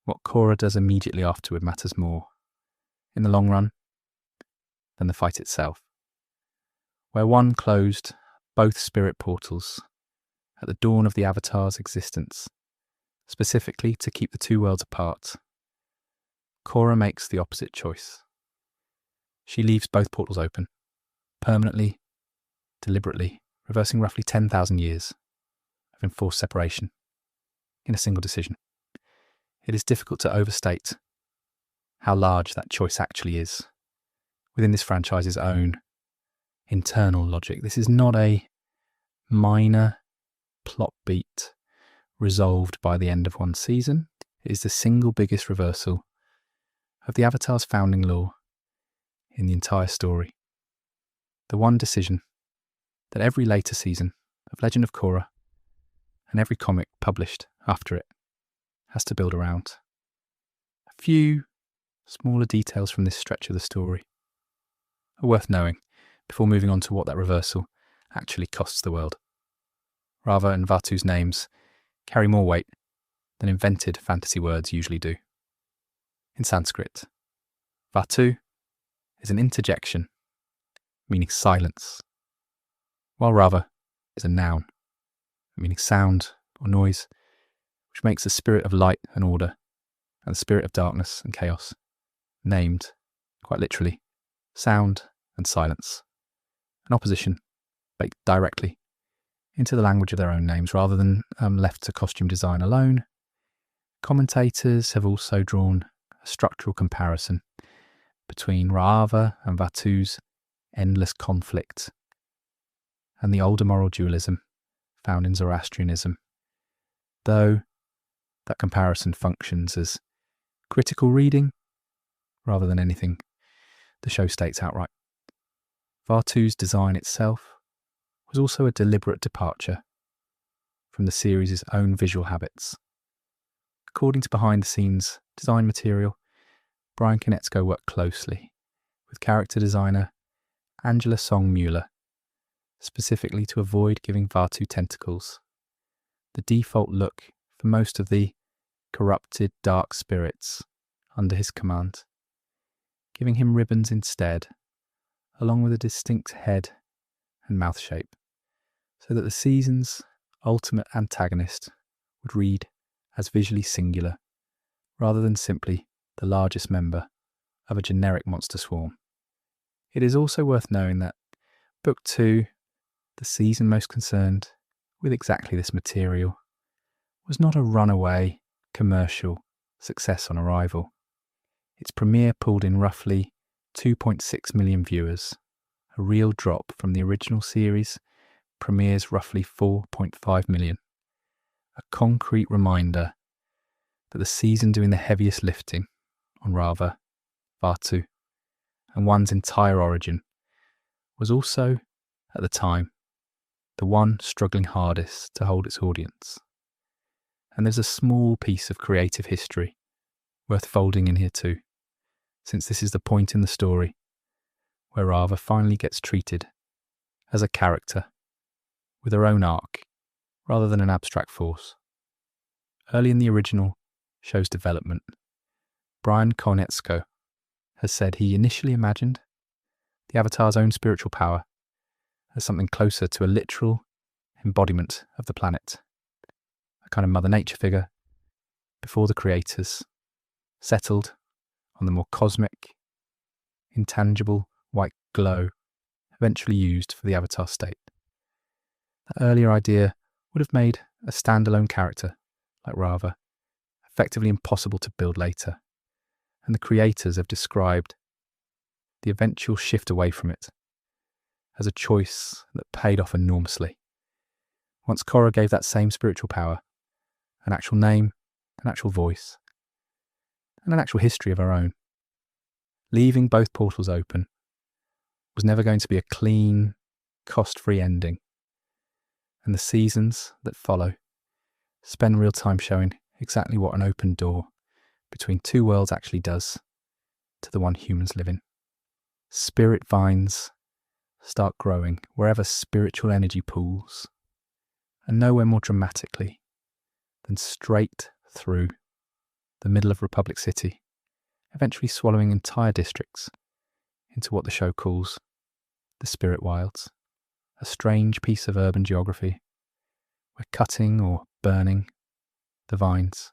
What Korra does immediately afterward matters more, in the long run, than the fight itself. Where one closed both spirit portals at the dawn of the Avatar's existence, specifically to keep the two worlds apart, Korra makes the opposite choice. She leaves both portals open, permanently, deliberately, reversing roughly 10,000 years of enforced separation in a single decision. It is difficult to overstate how large that choice actually is within this franchise's own internal logic. This is not a minor plot beat resolved by the end of one season. It is the single biggest reversal of the Avatar's founding law in the entire story. The one decision that every later season of Legend of Korra and every comic published after it has to build around. A few smaller details from this stretch of the story are worth knowing before moving on to what that reversal actually costs the world. Raava and Vaatu's names carry more weight than invented fantasy words usually do. In Sanskrit, Vaatu is an interjection, meaning silence, while Raava is a noun, meaning sound or noise, which makes the spirit of light and order and the spirit of darkness and chaos named, quite literally, sound and silence, an opposition baked directly into the language of their own names rather than left to costume design alone. Commentators have also drawn a structural comparison between Raava and Vaatu's endless conflict and the older moral dualism found in Zoroastrianism, though that comparison functions as critical reading rather than anything the show states outright. Vaatu's design itself was also a deliberate departure from the series' own visual habits. According to behind-the-scenes design material, Brian Konietzko worked closely with character designer Angela Song-Mueller, specifically to avoid giving Vaatu tentacles, the default look for most of the corrupted dark spirits under his command, giving him ribbons instead, along with a distinct head and mouth shape, so that the season's ultimate antagonist would read as visually singular, rather than simply the largest member of a generic monster swarm. It is also worth knowing that Book 2, the season most concerned with exactly this material, was not a runaway commercial success on arrival. Its premiere pulled in roughly 2.6 million viewers, a real drop from the original series premieres roughly 4.5 million. A concrete reminder that the season doing the heaviest lifting on Raava, Vaatu, and one's entire origin was also, at the time, the one struggling hardest to hold its audience. And there's a small piece of creative history worth folding in here too, since this is the point in the story where Raava finally gets treated as a character with her own arc rather than an abstract force. Early in the original show's development, Brian Konietzko has said he initially imagined the Avatar's own spiritual power as something closer to a literal embodiment of the planet, a kind of Mother Nature figure before the creators settled on the more cosmic, intangible white glow eventually used for the Avatar state. That earlier idea would have made a standalone character like Raava effectively impossible to build later, and the creators have described the eventual shift away from it as a choice that paid off enormously. Once Korra gave that same spiritual power an actual name, an actual voice, and an actual history of her own. Leaving both portals open was never going to be a clean, cost-free ending, and the seasons that follow spend real time showing exactly what an open door between two worlds actually does to the one humans live in. Spirit vines start growing wherever spiritual energy pools, and nowhere more dramatically than straight through the middle of Republic City, eventually swallowing entire districts into what the show calls the Spirit Wilds, a strange piece of urban geography where cutting or burning the vines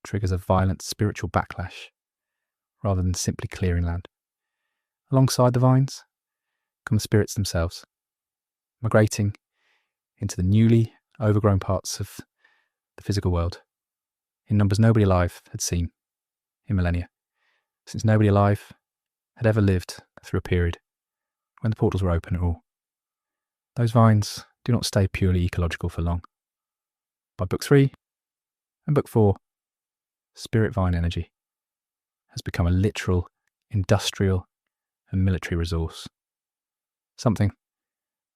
triggers a violent spiritual backlash rather than simply clearing land. Alongside the vines come the spirits themselves, migrating into the newly overgrown parts of the physical world in numbers nobody alive had seen in millennia, since nobody alive had ever lived through a period when the portals were open at all. Those vines do not stay purely ecological for long. By Book 3 and Book 4, spirit vine energy has become a literal industrial and military resource, something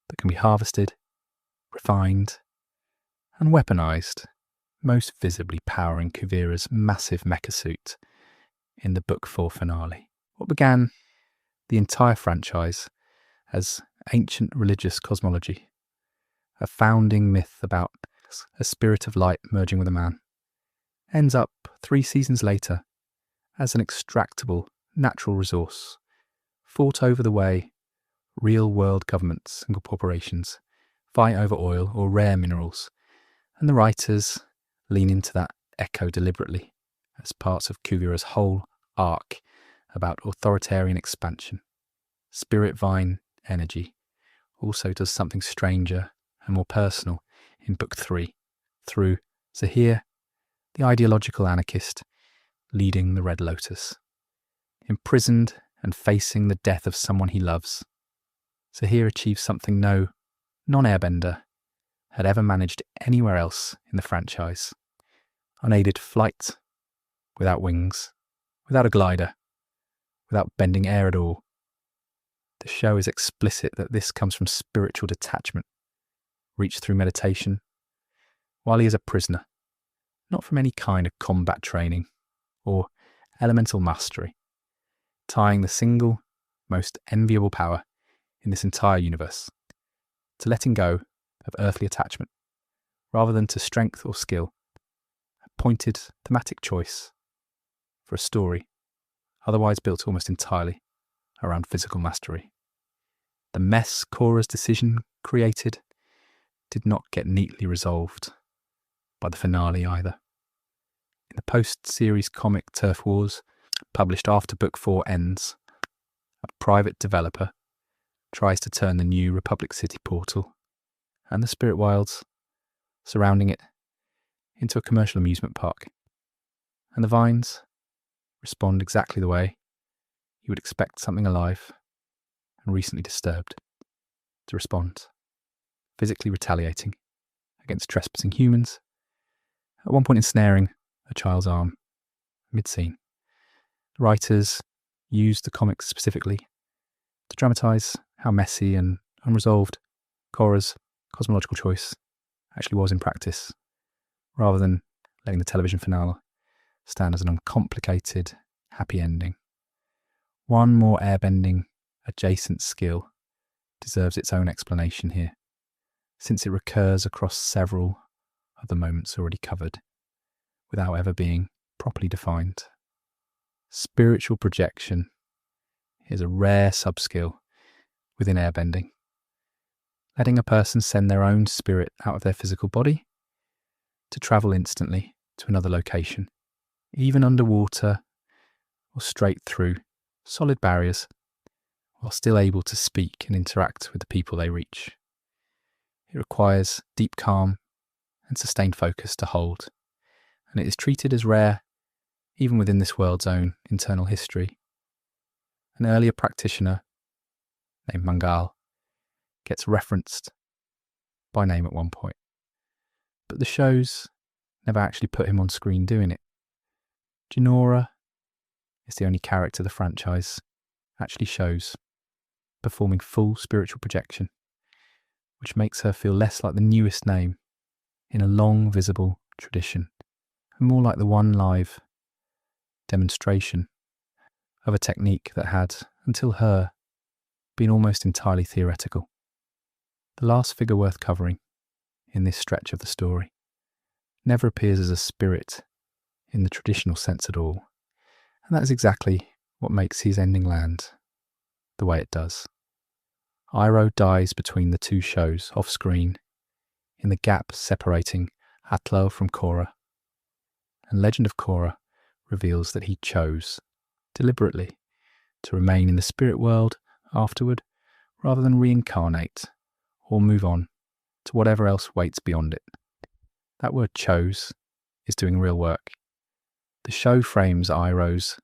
that can be harvested, refined, and weaponized, most visibly powering Kuvira's massive mecha suit in the Book 4 finale. What began the entire franchise as ancient religious cosmology, a founding myth about a spirit of light merging with a man, ends up 3 seasons later as an extractable natural resource, fought over the way real-world governments and corporations fight over oil or rare minerals, and the writers lean into that echo deliberately as parts of Kuvira's whole arc about authoritarian expansion. Spirit vine energy also does something stranger and more personal in Book 3, through Zahir, the ideological anarchist leading the Red Lotus. Imprisoned and facing the death of someone he loves, Zahir achieves something no non-airbender had ever managed anywhere else in the franchise. Unaided flight, without wings, without a glider, without bending air at all. The show is explicit that this comes from spiritual detachment, reached through meditation, while he is a prisoner, not from any kind of combat training or elemental mastery, tying the single, most enviable power in this entire universe to letting go of earthly attachment, rather than to strength or skill, a pointed thematic choice for a story otherwise built almost entirely around physical mastery. The mess Korra's decision created did not get neatly resolved by the finale either. In the post-series comic Turf Wars, published after Book 4 ends, a private developer tries to turn the new Republic City portal and the Spirit Wilds surrounding it into a commercial amusement park, and the vines respond exactly the way you would expect something alive and recently disturbed to respond, physically retaliating against trespassing humans, at one point ensnaring a child's arm mid-scene. The writers used the comics specifically to dramatise how messy and unresolved Korra's cosmological choice actually was in practice, rather than letting the television finale stand as an uncomplicated, happy ending. One more airbending adjacent skill deserves its own explanation here, since it recurs across several of the moments already covered, without ever being properly defined. Spiritual projection is a rare subskill within airbending, letting a person send their own spirit out of their physical body to travel instantly to another location, even underwater or straight through solid barriers, while still able to speak and interact with the people they reach. It requires deep calm and sustained focus to hold, and it is treated as rare even within this world's own internal history. An earlier practitioner named Mangal gets referenced by name at one point, but the shows never actually put him on screen doing it. Jinora is the only character the franchise actually shows performing full spiritual projection, which makes her feel less like the newest name in a long visible tradition, and more like the one live demonstration of a technique that had, until her, been almost entirely theoretical. The last figure worth covering in this stretch of the story never appears as a spirit in the traditional sense at all, and that is exactly what makes his ending land the way it does. Iroh dies between the two shows off screen, in the gap separating Atlo from Korra, and Legend of Korra reveals that he chose, deliberately, to remain in the spirit world afterward rather than reincarnate or move on to whatever else waits beyond it. That word chose is doing real work. The show frames Iroh's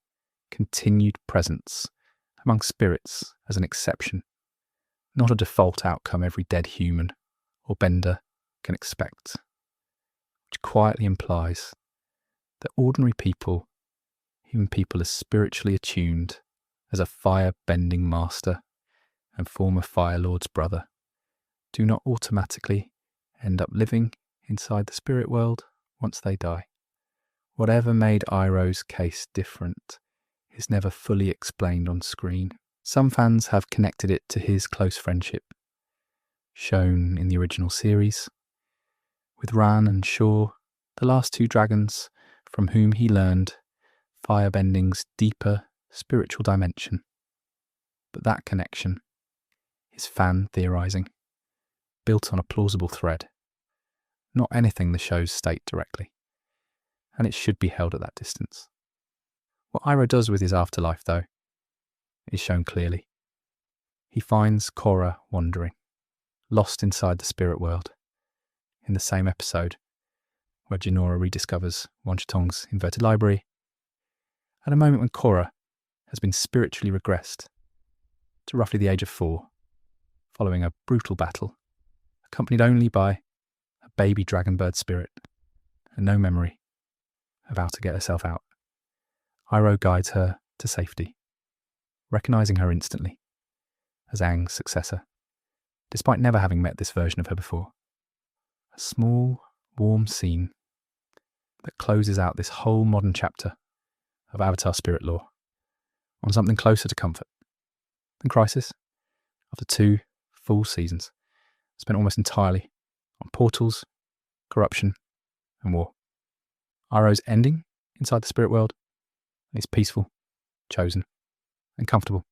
continued presence among spirits as an exception, not a default outcome every dead human or bender can expect, which quietly implies that ordinary people, even people as spiritually attuned as a fire-bending master and former Fire Lord's brother, do not automatically end up living inside the spirit world once they die. Whatever made Iroh's case different is never fully explained on screen. Some fans have connected it to his close friendship, shown in the original series, with Ran and Shaw, the last two dragons from whom he learned firebending's deeper spiritual dimension. But that connection is fan theorizing, built on a plausible thread, not anything the shows state directly, and it should be held at that distance. What Iroh does with his afterlife, though, is shown clearly. He finds Korra wandering, lost inside the spirit world, in the same episode where Jinora rediscovers Wanchitong's inverted library, at a moment when Korra has been spiritually regressed to roughly the age of 4, following a brutal battle, accompanied only by a baby dragonbird spirit and no memory of how to get herself out. Iroh guides her to safety, recognizing her instantly as Aang's successor, despite never having met this version of her before. A small, warm scene that closes out this whole modern chapter of Avatar spirit lore on something closer to comfort than Crisis, after 2 full seasons spent almost entirely on portals, corruption, and war. Iroh's ending inside the spirit world is peaceful, chosen, and comfortable.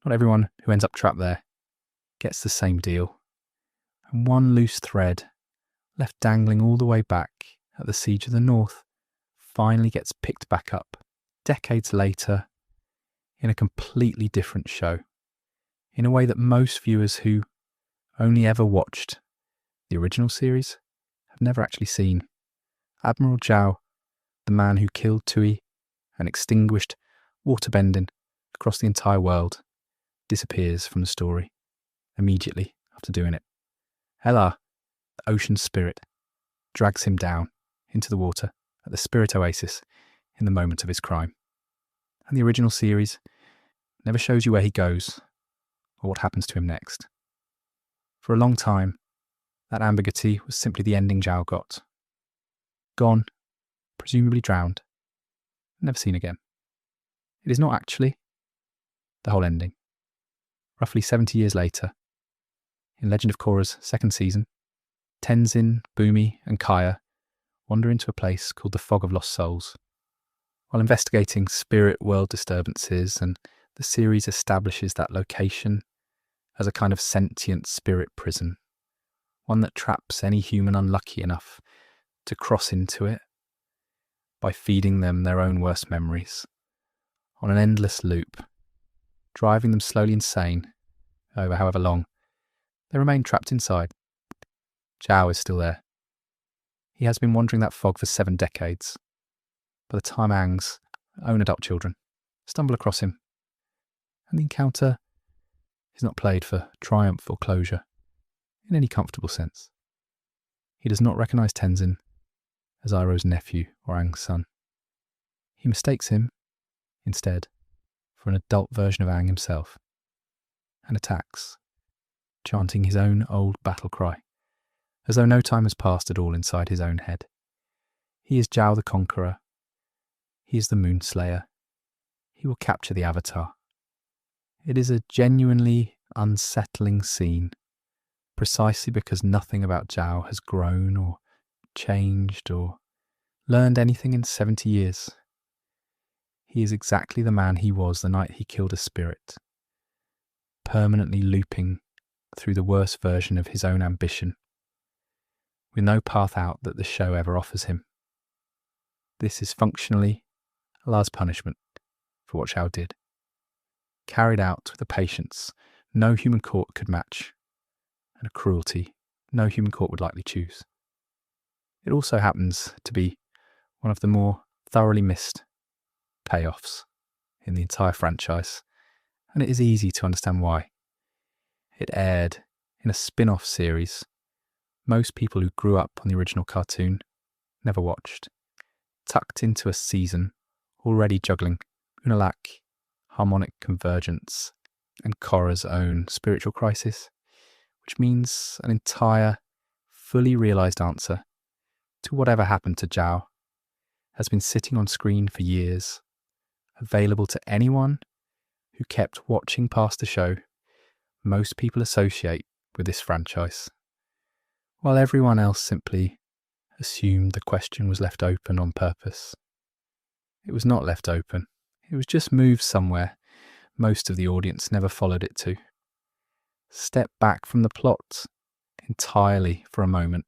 Not everyone who ends up trapped there gets the same deal, and one loose thread left dangling all the way back at the Siege of the North finally gets picked back up decades later in a completely different show, in a way that most viewers who only ever watched the original series have never actually seen. Admiral Zhao, the man who killed Tui and extinguished waterbending across the entire world, disappears from the story immediately after doing it. Elah, the ocean spirit, drags him down into the water at the Spirit Oasis in the moment of his crime. And the original series never shows you where he goes or what happens to him next. For a long time, that ambiguity was simply the ending Zhao got. Gone, presumably drowned, never seen again. It is not actually the whole ending. Roughly 70 years later, in Legend of Korra's second season, Tenzin, Bumi, and Kaya wander into a place called the Fog of Lost Souls. While investigating spirit world disturbances, and the series establishes that location as a kind of sentient spirit prison, one that traps any human unlucky enough to cross into it by feeding them their own worst memories, on an endless loop, driving them slowly insane over however long. They remain trapped inside. Zhao is still there. He has been wandering that fog for 7 decades. By the time Aang's own adult children stumble across him, and the encounter is not played for triumph or closure in any comfortable sense. He does not recognise Tenzin as Iroh's nephew or Aang's son. He mistakes him, instead, for an adult version of Aang himself, and attacks, chanting his own old battle cry, as though no time has passed at all inside his own head. He is Zhao the Conqueror. He is the Moonslayer. He will capture the Avatar. It is a genuinely unsettling scene, precisely because nothing about Zhao has grown or changed or learned anything in 70 years. He is exactly the man he was the night he killed a spirit, permanently looping through the worst version of his own ambition, with no path out that the show ever offers him. This is functionally Allah's punishment for what Zhao did, carried out with a patience no human court could match, and a cruelty no human court would likely choose. It also happens to be one of the more thoroughly missed payoffs in the entire franchise, and it is easy to understand why. It aired in a spin-off series most people who grew up on the original cartoon never watched, tucked into a season already juggling Unalak, harmonic convergence, and Korra's own spiritual crisis, which means an entire, fully realised answer to whatever happened to Zhao has been sitting on screen for years, available to anyone who kept watching past the show most people associate with this franchise, while everyone else simply assumed the question was left open on purpose. It was not left open. It was just moved somewhere most of the audience never followed it to. Step back from the plot entirely for a moment,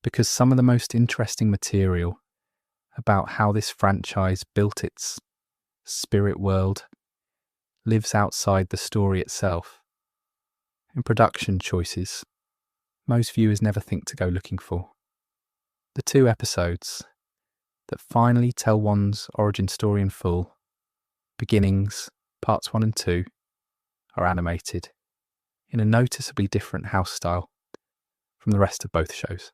because some of the most interesting material about how this franchise built its spirit world lives outside the story itself, in production choices most viewers never think to go looking for. The 2 episodes that finally tell one's origin story in full, Beginnings, Parts 1 and 2, are animated in a noticeably different house style from the rest of both shows,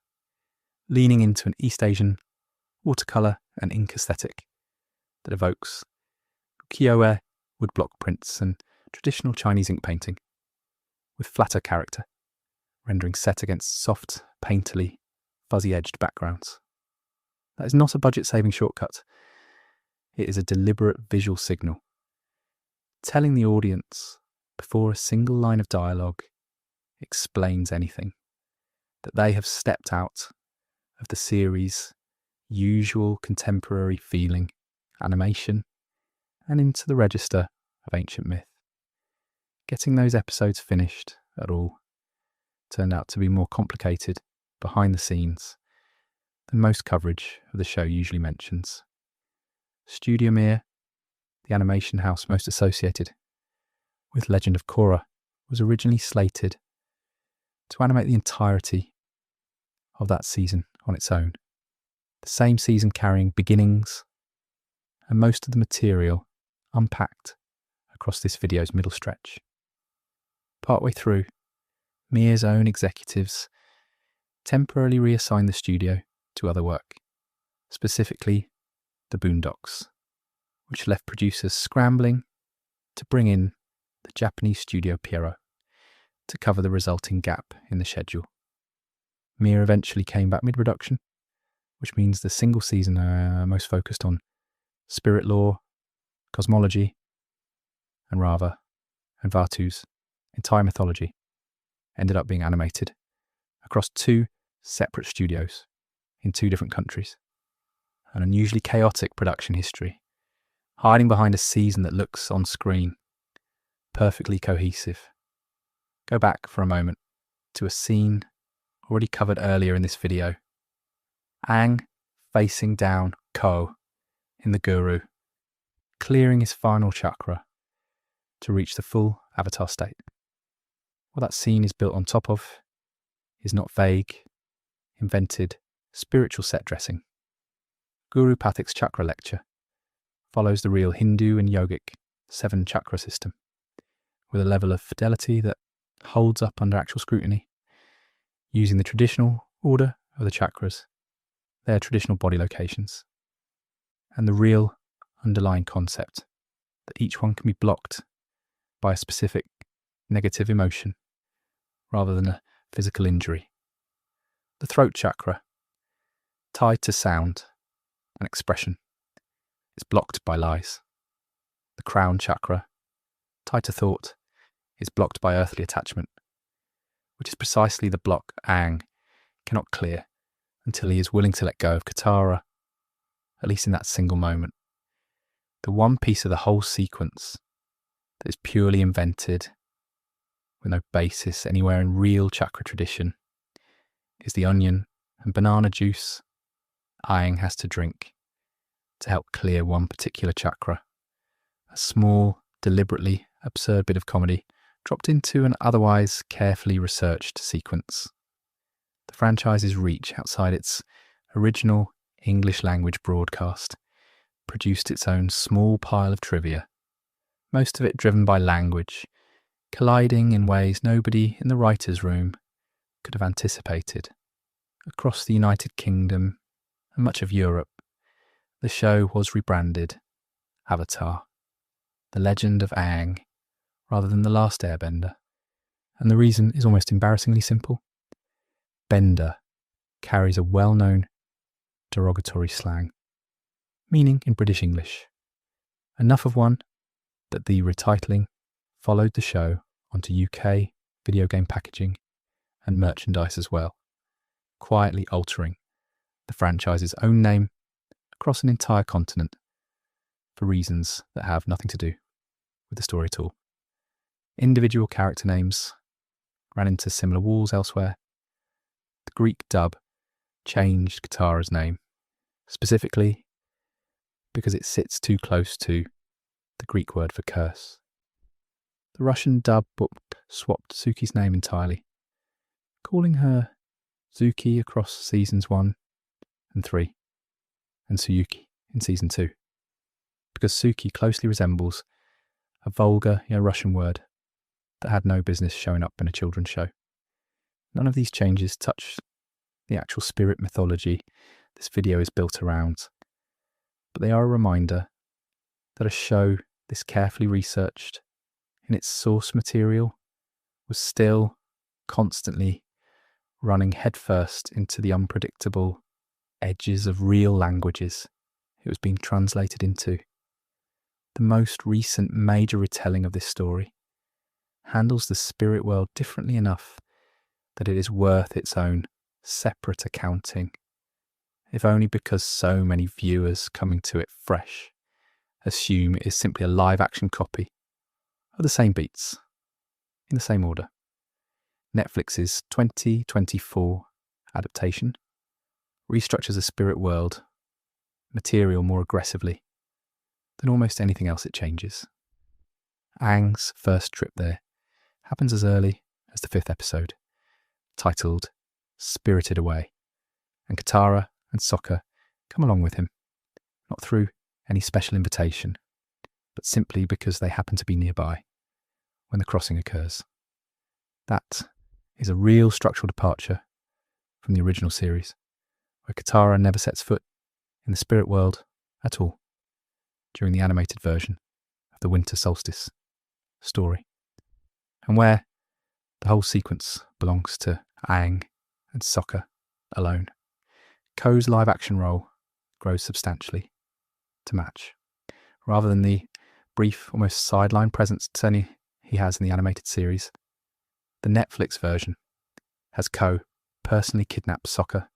leaning into an East Asian watercolour and ink aesthetic that evokes ukiyo-e woodblock prints and traditional Chinese ink painting, with flatter character, rendering set against soft, painterly, fuzzy-edged backgrounds. That is not a budget-saving shortcut. It is a deliberate visual signal, telling the audience, before a single line of dialogue explains anything, that they have stepped out of the series' usual contemporary feeling, animation, and into the register of ancient myth. Getting those episodes finished at all turned out to be more complicated behind the scenes than most coverage of the show usually mentions. Studio Mir, the animation house most associated with Legend of Korra, was originally slated to animate the entirety of that season on its own, the same season carrying Beginnings and most of the material unpacked across this video's middle stretch. Partway through, Mir's own executives temporarily reassigned the studio to other work, specifically the Boondocks, which left producers scrambling to bring in the Japanese studio Pierrot to cover the resulting gap in the schedule. Mir eventually came back mid-production, which means the single season most focused on spirit lore, cosmology, and Raava and Vaatu's entire mythology ended up being animated across 2 separate studios in 2 different countries. An unusually chaotic production history, hiding behind a season that looks on screen perfectly cohesive. Go back for a moment to a scene already covered earlier in this video. Aang facing down Koh in the Guru, clearing his final chakra to reach the full avatar state. What that scene is built on top of is not vague, invented, spiritual set dressing. Guru Pathik's chakra lecture follows the real Hindu and yogic 7 chakra system, with a level of fidelity that holds up under actual scrutiny, using the traditional order of the chakras, their traditional body locations, and the real underlying concept that each one can be blocked by a specific negative emotion rather than a physical injury. The throat chakra, tied to sound and expression, is blocked by lies. The crown chakra, tied to thought, is blocked by earthly attachment, which is precisely the block Aang cannot clear until he is willing to let go of Katara, at least in that single moment. The one piece of the whole sequence that is purely invented, with no basis anywhere in real chakra tradition, is the onion and banana juice Aang has to drink to help clear one particular chakra. A small, deliberately absurd bit of comedy dropped into an otherwise carefully researched sequence. The franchise's reach outside its original English language broadcast produced its own small pile of trivia, most of it driven by language, colliding in ways nobody in the writer's room could have anticipated. Across the United Kingdom and much of Europe, the show was rebranded Avatar, the Legend of Aang, rather than The Last Airbender. And the reason is almost embarrassingly simple. Bender carries a well-known derogatory slang, meaning in British English. Enough of one that the retitling followed the show onto UK video game packaging and merchandise as well, quietly altering the franchise's own name across an entire continent for reasons that have nothing to do with the story at all. Individual character names ran into similar walls elsewhere. The Greek dub changed Katara's name, specifically because it sits too close to the Greek word for curse. The Russian dub swapped Suki's name entirely, calling her Zuki across seasons 1 and 3, and Suyuki in season 2, because Suki closely resembles a vulgar Russian word that had no business showing up in a children's show. None of these changes touch the actual spirit mythology this video is built around, but they are a reminder that a show this carefully researched in its source material was still constantly running headfirst into the unpredictable edges of real languages it was being translated into. The most recent major retelling of this story handles the spirit world differently enough that it is worth its own separate accounting, if only because so many viewers coming to it fresh assume it is simply a live-action copy of the same beats, in the same order. Netflix's 2024 adaptation restructures the spirit world material more aggressively than almost anything else it changes. Aang's first trip there happens as early as the 5th episode, titled Spirited Away, and Katara and Sokka come along with him, not through any special invitation, but simply because they happen to be nearby when the crossing occurs. That is a real structural departure from the original series, where Katara never sets foot in the spirit world at all during the animated version of the winter solstice story, and where the whole sequence belongs to Aang and Sokka alone. Koh's live-action role grows substantially to match. rather than the brief, almost sideline presence Tony he has in the animated series. The Netflix version has Koh personally kidnap Sokka,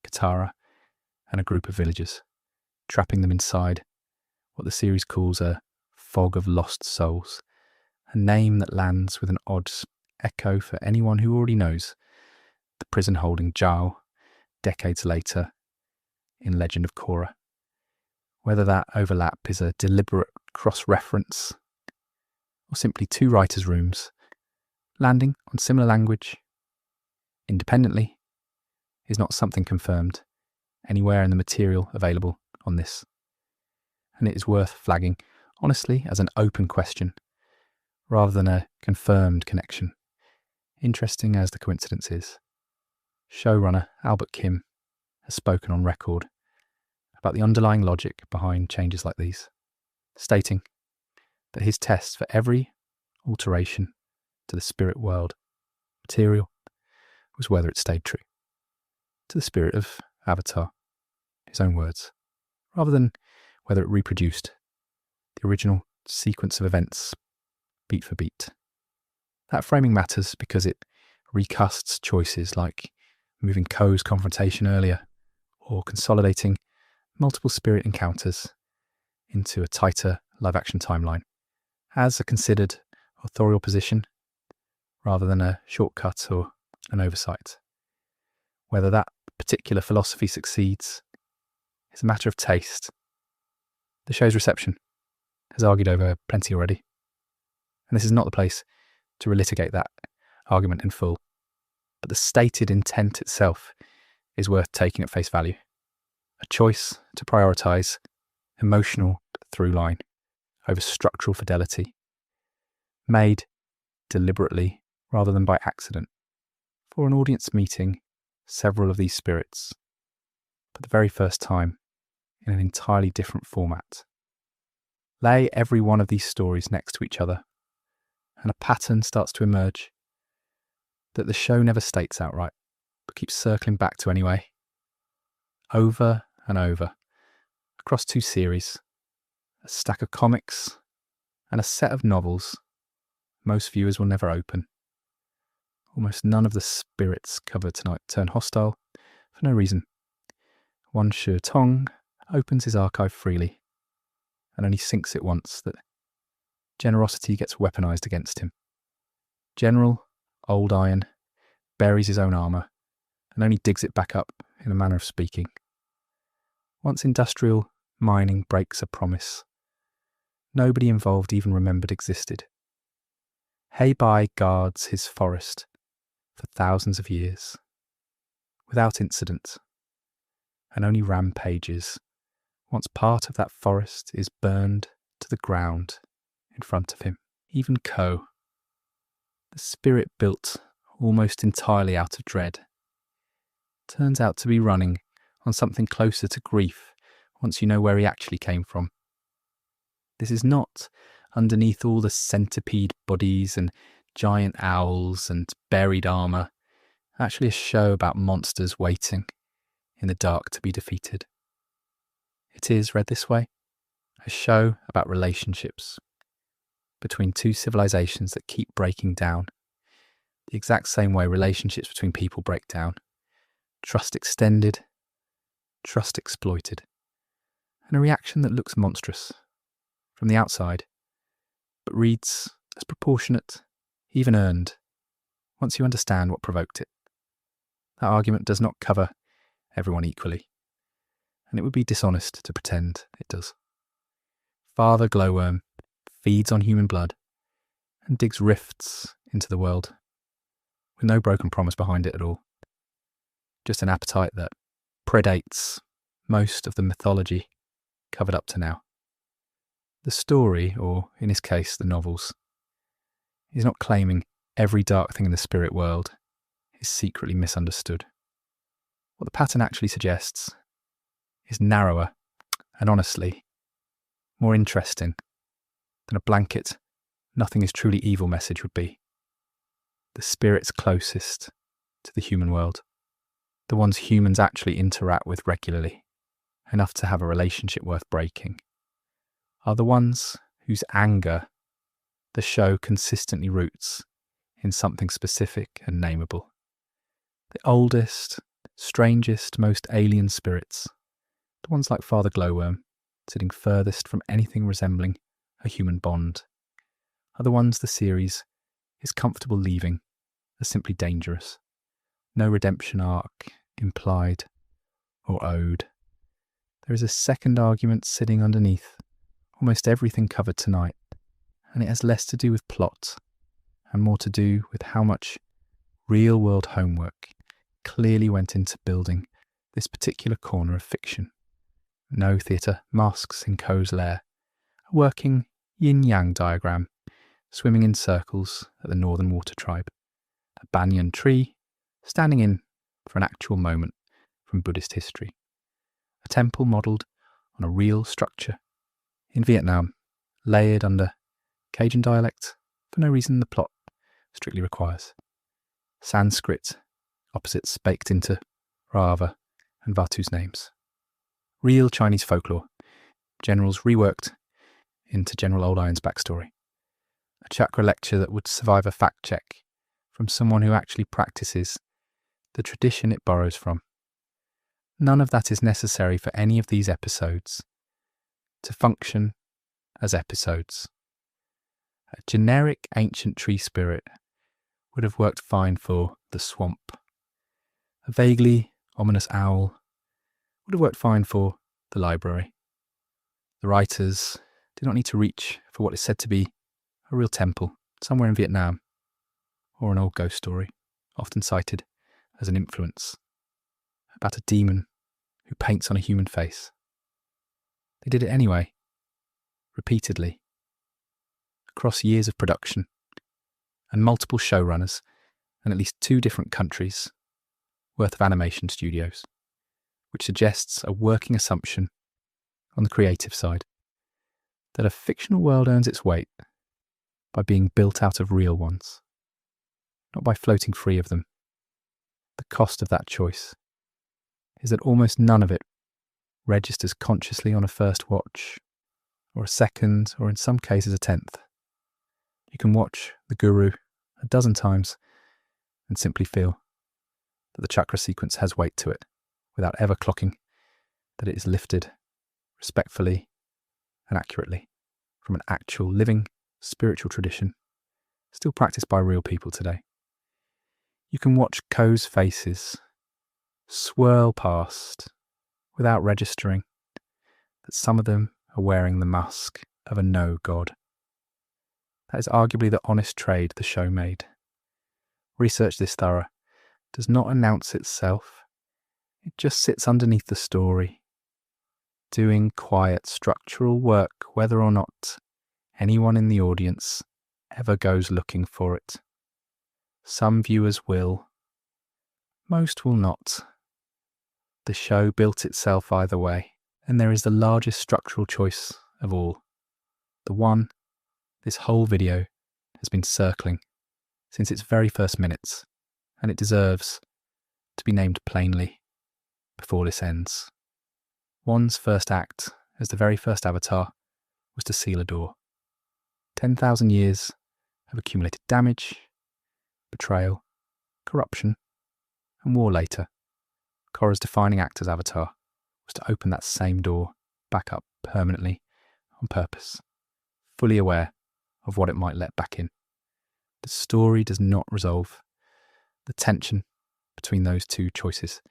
Katara, and a group of villagers, trapping them inside what the series calls a fog of lost souls, a name that lands with an odd echo for anyone who already knows the prison-holding Zhao decades later in Legend of Korra. Whether that overlap is a deliberate cross-reference or simply two writers' rooms landing on similar language independently is not something confirmed anywhere in the material available on this. And it is worth flagging, honestly, as an open question, rather than a confirmed connection. Interesting as the coincidence is, showrunner Albert Kim has spoken on record about the underlying logic behind changes like these, stating that his test for every alteration to the spirit world material was whether it stayed true to the spirit of Avatar, his own words, rather than whether it reproduced the original sequence of events beat for beat. That framing matters because it recasts choices like moving Koh's confrontation earlier or consolidating multiple spirit encounters into a tighter live-action timeline as a considered authorial position rather than a shortcut or an oversight. Whether that particular philosophy succeeds is a matter of taste. The show's reception has argued over plenty already, and this is not the place to relitigate that argument in full, but the stated intent itself is worth taking at face value. A choice to prioritise emotional through line over structural fidelity, made deliberately rather than by accident, for an audience meeting several of these spirits for the very first time in an entirely different format. Lay every one of these stories next to each other, and a pattern starts to emerge that the show never states outright, but keeps circling back to anyway. Over and over, across two series, a stack of comics, and a set of novels most viewers will never open. Almost none of the spirits covered tonight turn hostile for no reason. One Shu Tong opens his archive freely and only sinks it once that generosity gets weaponized against him. General Old Iron buries his own armour and only digs it back up in a manner of speaking. Once industrial mining breaks a promise nobody involved even remembered existed. Heibai guards his forest for thousands of years, without incident, and only rampages once part of that forest is burned to the ground in front of him. Even Koh, the spirit built almost entirely out of dread, turns out to be running on something closer to grief once you know where he actually came from. This is not underneath all the centipede bodies and giant owls and buried armour, actually a show about monsters waiting in the dark to be defeated. It is, read this way, a show about relationships between two civilizations that keep breaking down, the exact same way relationships between people break down. Trust extended, trust exploited, and a reaction that looks monstrous from the outside, but reads as proportionate, even earned, once you understand what provoked it. That argument does not cover everyone equally, and it would be dishonest to pretend it does. Father Glowworm feeds on human blood and digs rifts into the world, with no broken promise behind it at all. Just an appetite that predates most of the mythology covered up to now. The story, or in his case the novels, is not claiming every dark thing in the spirit world is secretly misunderstood. What the pattern actually suggests is narrower and honestly more interesting than a blanket "nothing is truly evil" message would be. The spirits closest to the human world, the ones humans actually interact with regularly, enough to have a relationship worth breaking, are the ones whose anger the show consistently roots in something specific and nameable. The oldest, strangest, most alien spirits, the ones like Father Glowworm, sitting furthest from anything resembling a human bond, are the ones the series is comfortable leaving as simply dangerous. No redemption arc implied or owed. There is a second argument sitting underneath almost everything covered tonight, and it has less to do with plot and more to do with how much real-world homework clearly went into building this particular corner of fiction. No theatre masks in Koh's lair, a working yin-yang diagram swimming in circles at the Northern Water Tribe, a banyan tree standing in for an actual moment from Buddhist history, a temple modelled on a real structure in Vietnam, layered under Cajun dialect for no reason the plot strictly requires, Sanskrit opposites baked into Raava and Vaatu's names, real Chinese folklore, generals reworked into General Old Iron's backstory, a chakra lecture that would survive a fact check from someone who actually practices the tradition it borrows from. None of that is necessary for any of these episodes to function as episodes. A generic ancient tree spirit would have worked fine for the swamp. A vaguely ominous owl would have worked fine for the library. The writers did not need to reach for what is said to be a real temple somewhere in Vietnam, or an old ghost story, often cited as an influence, about a demon who paints on a human face. They did it anyway, repeatedly, across years of production, and multiple showrunners, and at least 2 different countries worth of animation studios, which suggests a working assumption on the creative side, that a fictional world earns its weight by being built out of real ones, not by floating free of them. The cost of that choice is that almost none of it registers consciously on a first watch, or a second, or in some cases a 10th. You can watch The Guru a dozen times and simply feel that the chakra sequence has weight to it, without ever clocking that it is lifted respectfully and accurately from an actual living spiritual tradition still practiced by real people today. You can watch Koh's faces swirl past without registering that some of them are wearing the mask of a no-god. That is arguably the honest trade the show made. Research this thorough does not announce itself. It just sits underneath the story, doing quiet structural work whether or not anyone in the audience ever goes looking for it. Some viewers will, most will not. The show built itself either way, and there is the largest structural choice of all, the one this whole video has been circling since its very first minutes, and it deserves to be named plainly before this ends. One's first act as the very first avatar was to seal a door. 10,000 years of accumulated damage, betrayal, corruption, and war later. Korra's defining act as avatar was to open that same door back up permanently on purpose, fully aware of what it might let back in. The story does not resolve the tension between those two choices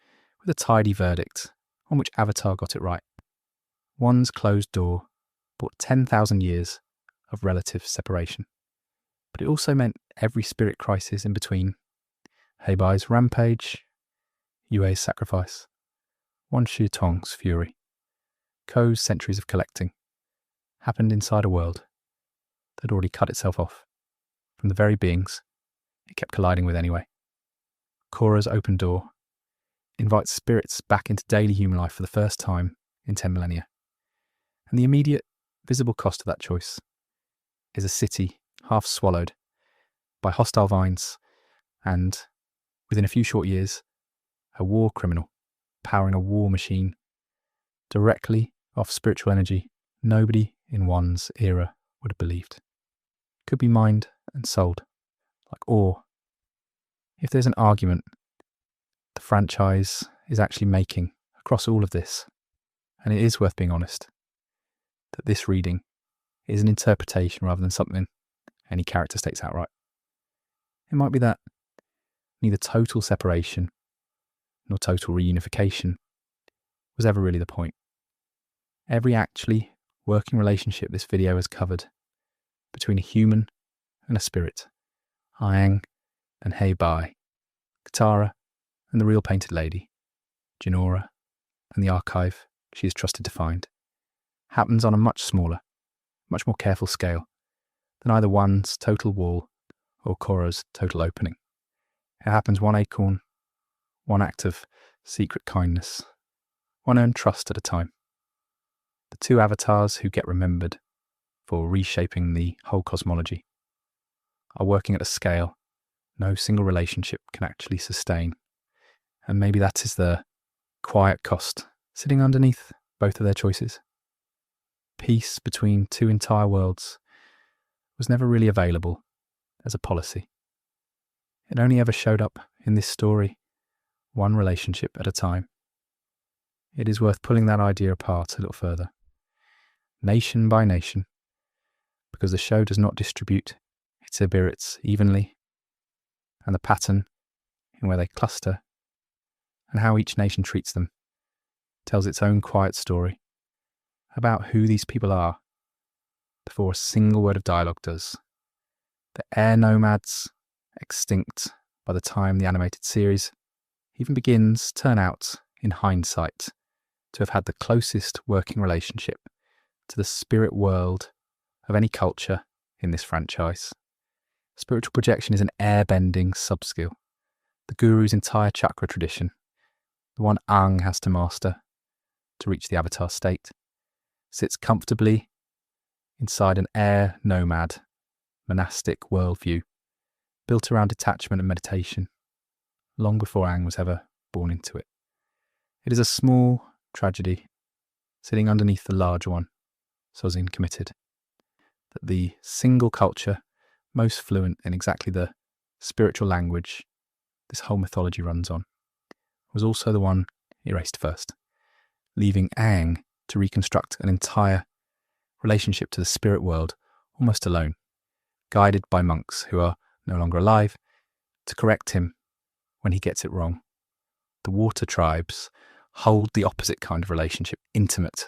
with a tidy verdict on which Avatar got it right. One's closed door brought 10,000 years of relative separation, but it also meant every spirit crisis in between. Heibai's rampage, Yue's sacrifice, Wan Shi Tong's fury, Koh's centuries of collecting, happened inside a world that had already cut itself off from the very beings it kept colliding with anyway. Korra's open door invites spirits back into daily human life for the first time in 10 millennia. And the immediate, visible cost of that choice is a city half swallowed by hostile vines and, within a few short years, a war criminal powering a war machine directly off spiritual energy nobody in one's era would have believed. Could be mined and sold, like ore. If there's an argument the franchise is actually making across all of this, and it is worth being honest, that this reading is an interpretation rather than something any character states outright. It might be that neither total separation nor total reunification was ever really the point. Every actually working relationship this video has covered between a human and a spirit, Aang and Hei-Bai, Katara and the real painted lady, Jinora and the archive she is trusted to find, happens on a much smaller, much more careful scale than either one's total wall or Korra's total opening. It happens one acorn, one act of secret kindness, one earned trust at a time. The two avatars who get remembered for reshaping the whole cosmology are working at a scale no single relationship can actually sustain. And maybe that is the quiet cost sitting underneath both of their choices. Peace between two entire worlds was never really available as a policy. It only ever showed up in this story, one relationship at a time. It is worth pulling that idea apart a little further, nation by nation, because the show does not distribute its spirits evenly, and the pattern in where they cluster and how each nation treats them tells its own quiet story about who these people are before a single word of dialogue does. The air nomads, extinct by the time the animated series even begins, turn out, in hindsight, to have had the closest working relationship to the spirit world of any culture in this franchise. Spiritual projection is an air-bending sub-skill, the guru's entire chakra tradition, the one Aang has to master to reach the avatar state, sits comfortably inside an air nomad, monastic worldview built around detachment and meditation, long before Aang was ever born into it. It is a small tragedy sitting underneath the large one Sozin committed, that the single culture most fluent in exactly the spiritual language this whole mythology runs on was also the one erased first, leaving Aang to reconstruct an entire relationship to the spirit world almost alone, guided by monks who are no longer alive to correct him when he gets it wrong. The water tribes hold the opposite kind of relationship, intimate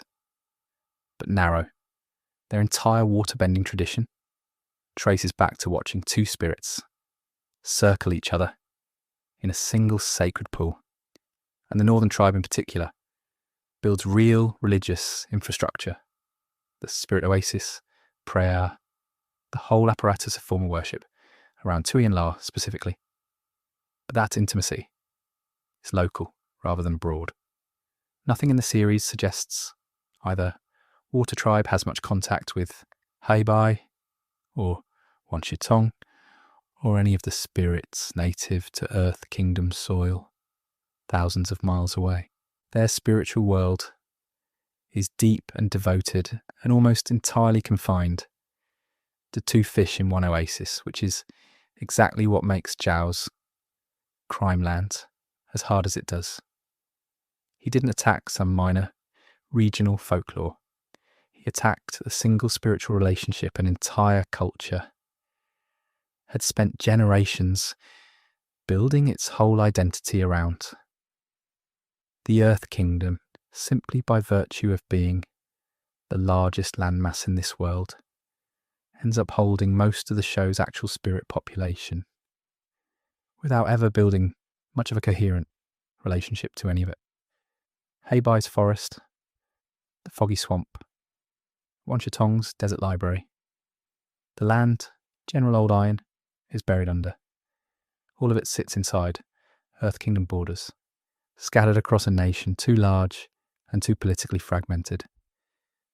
but narrow. Their entire water-bending tradition traces back to watching two spirits circle each other in a single sacred pool. And the northern tribe in particular builds real religious infrastructure, the spirit oasis, prayer, the whole apparatus of formal worship around Tui and La specifically. But that intimacy is local rather than broad. Nothing in the series suggests either Water Tribe has much contact with Hei-Bai or Wan Shi-Tong or any of the spirits native to Earth Kingdom soil thousands of miles away. Their spiritual world is deep and devoted and almost entirely confined to two fish in one oasis, which is exactly what makes Zhao's crime land as hard as it does. He didn't attack some minor regional folklore. He attacked a single spiritual relationship an entire culture had spent generations building its whole identity around. The Earth Kingdom, simply by virtue of being the largest landmass in this world, ends up holding most of the show's actual spirit population, without ever building much of a coherent relationship to any of it. Hei-Bai's forest, the foggy swamp, Wan Shi-Tong's desert library, the land General Old Iron is buried under. All of it sits inside Earth Kingdom borders, scattered across a nation too large and too politically fragmented,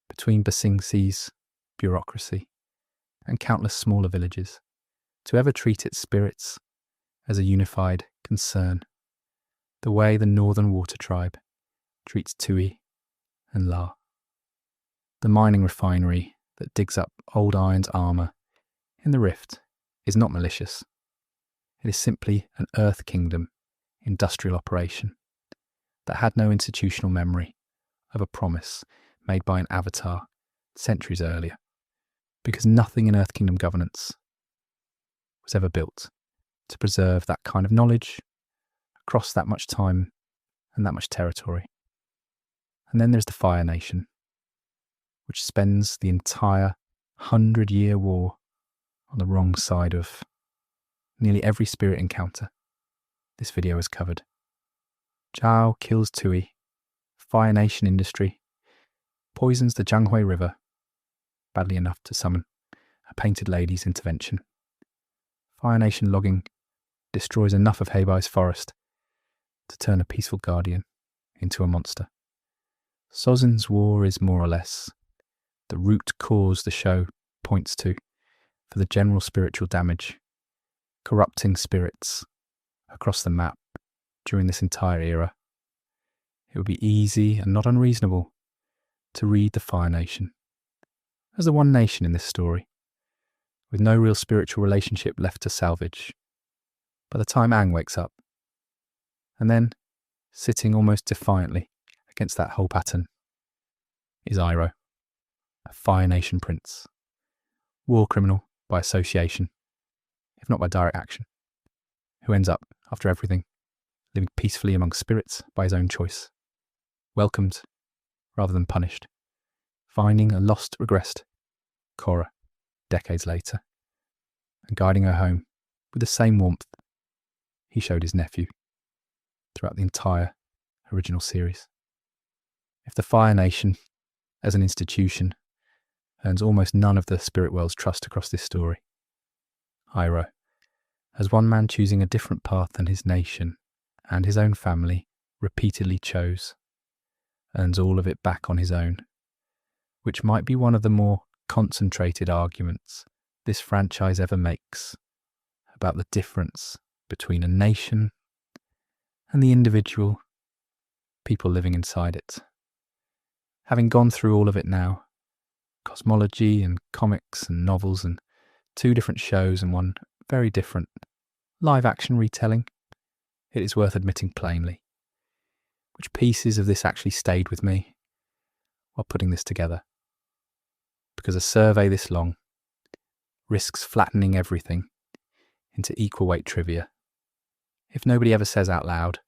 between Ba Sing Se's bureaucracy and countless smaller villages, to ever treat its spirits as a unified concern, the way the Northern Water Tribe treats Tui and La. The mining refinery that digs up old iron's armour in the rift is not malicious. It is simply an Earth Kingdom industrial operation that had no institutional memory of a promise made by an avatar centuries earlier, because nothing in Earth Kingdom governance was ever built to preserve that kind of knowledge across that much time and that much territory. And then there's the Fire Nation, which spends the entire 100-year war on the wrong side of nearly every spirit encounter this video has covered. Zhao kills Tui, Fire Nation industry poisons the Jianghui River, badly enough to summon a painted lady's intervention. Fire Nation logging destroys enough of Heibai's forest to turn a peaceful guardian into a monster. Sozin's war is more or less the root cause the show points to for the general spiritual damage, corrupting spirits across the map during this entire era. It would be easy and not unreasonable to read the Fire Nation as the one nation in this story, with no real spiritual relationship left to salvage by the time Aang wakes up. And then, sitting almost defiantly against that whole pattern, is Iroh, a Fire Nation prince, war criminal by association, if not by direct action, who ends up, after everything, living peacefully among spirits by his own choice, welcomed rather than punished, finding a lost, regressed Korra decades later, and guiding her home with the same warmth he showed his nephew throughout the entire original series. If the Fire Nation, as an institution, earns almost none of the spirit world's trust across this story, Iroh, as one man choosing a different path than his nation and his own family repeatedly chose, earns all of it back on his own, which might be one of the more concentrated arguments this franchise ever makes about the difference between a nation and the individual people living inside it. Having gone through all of it now, cosmology and comics and novels and 2 different shows and 1 very different live-action retelling, it is worth admitting plainly which pieces of this actually stayed with me while putting this together. Because a survey this long risks flattening everything into equal weight trivia if nobody ever says out loud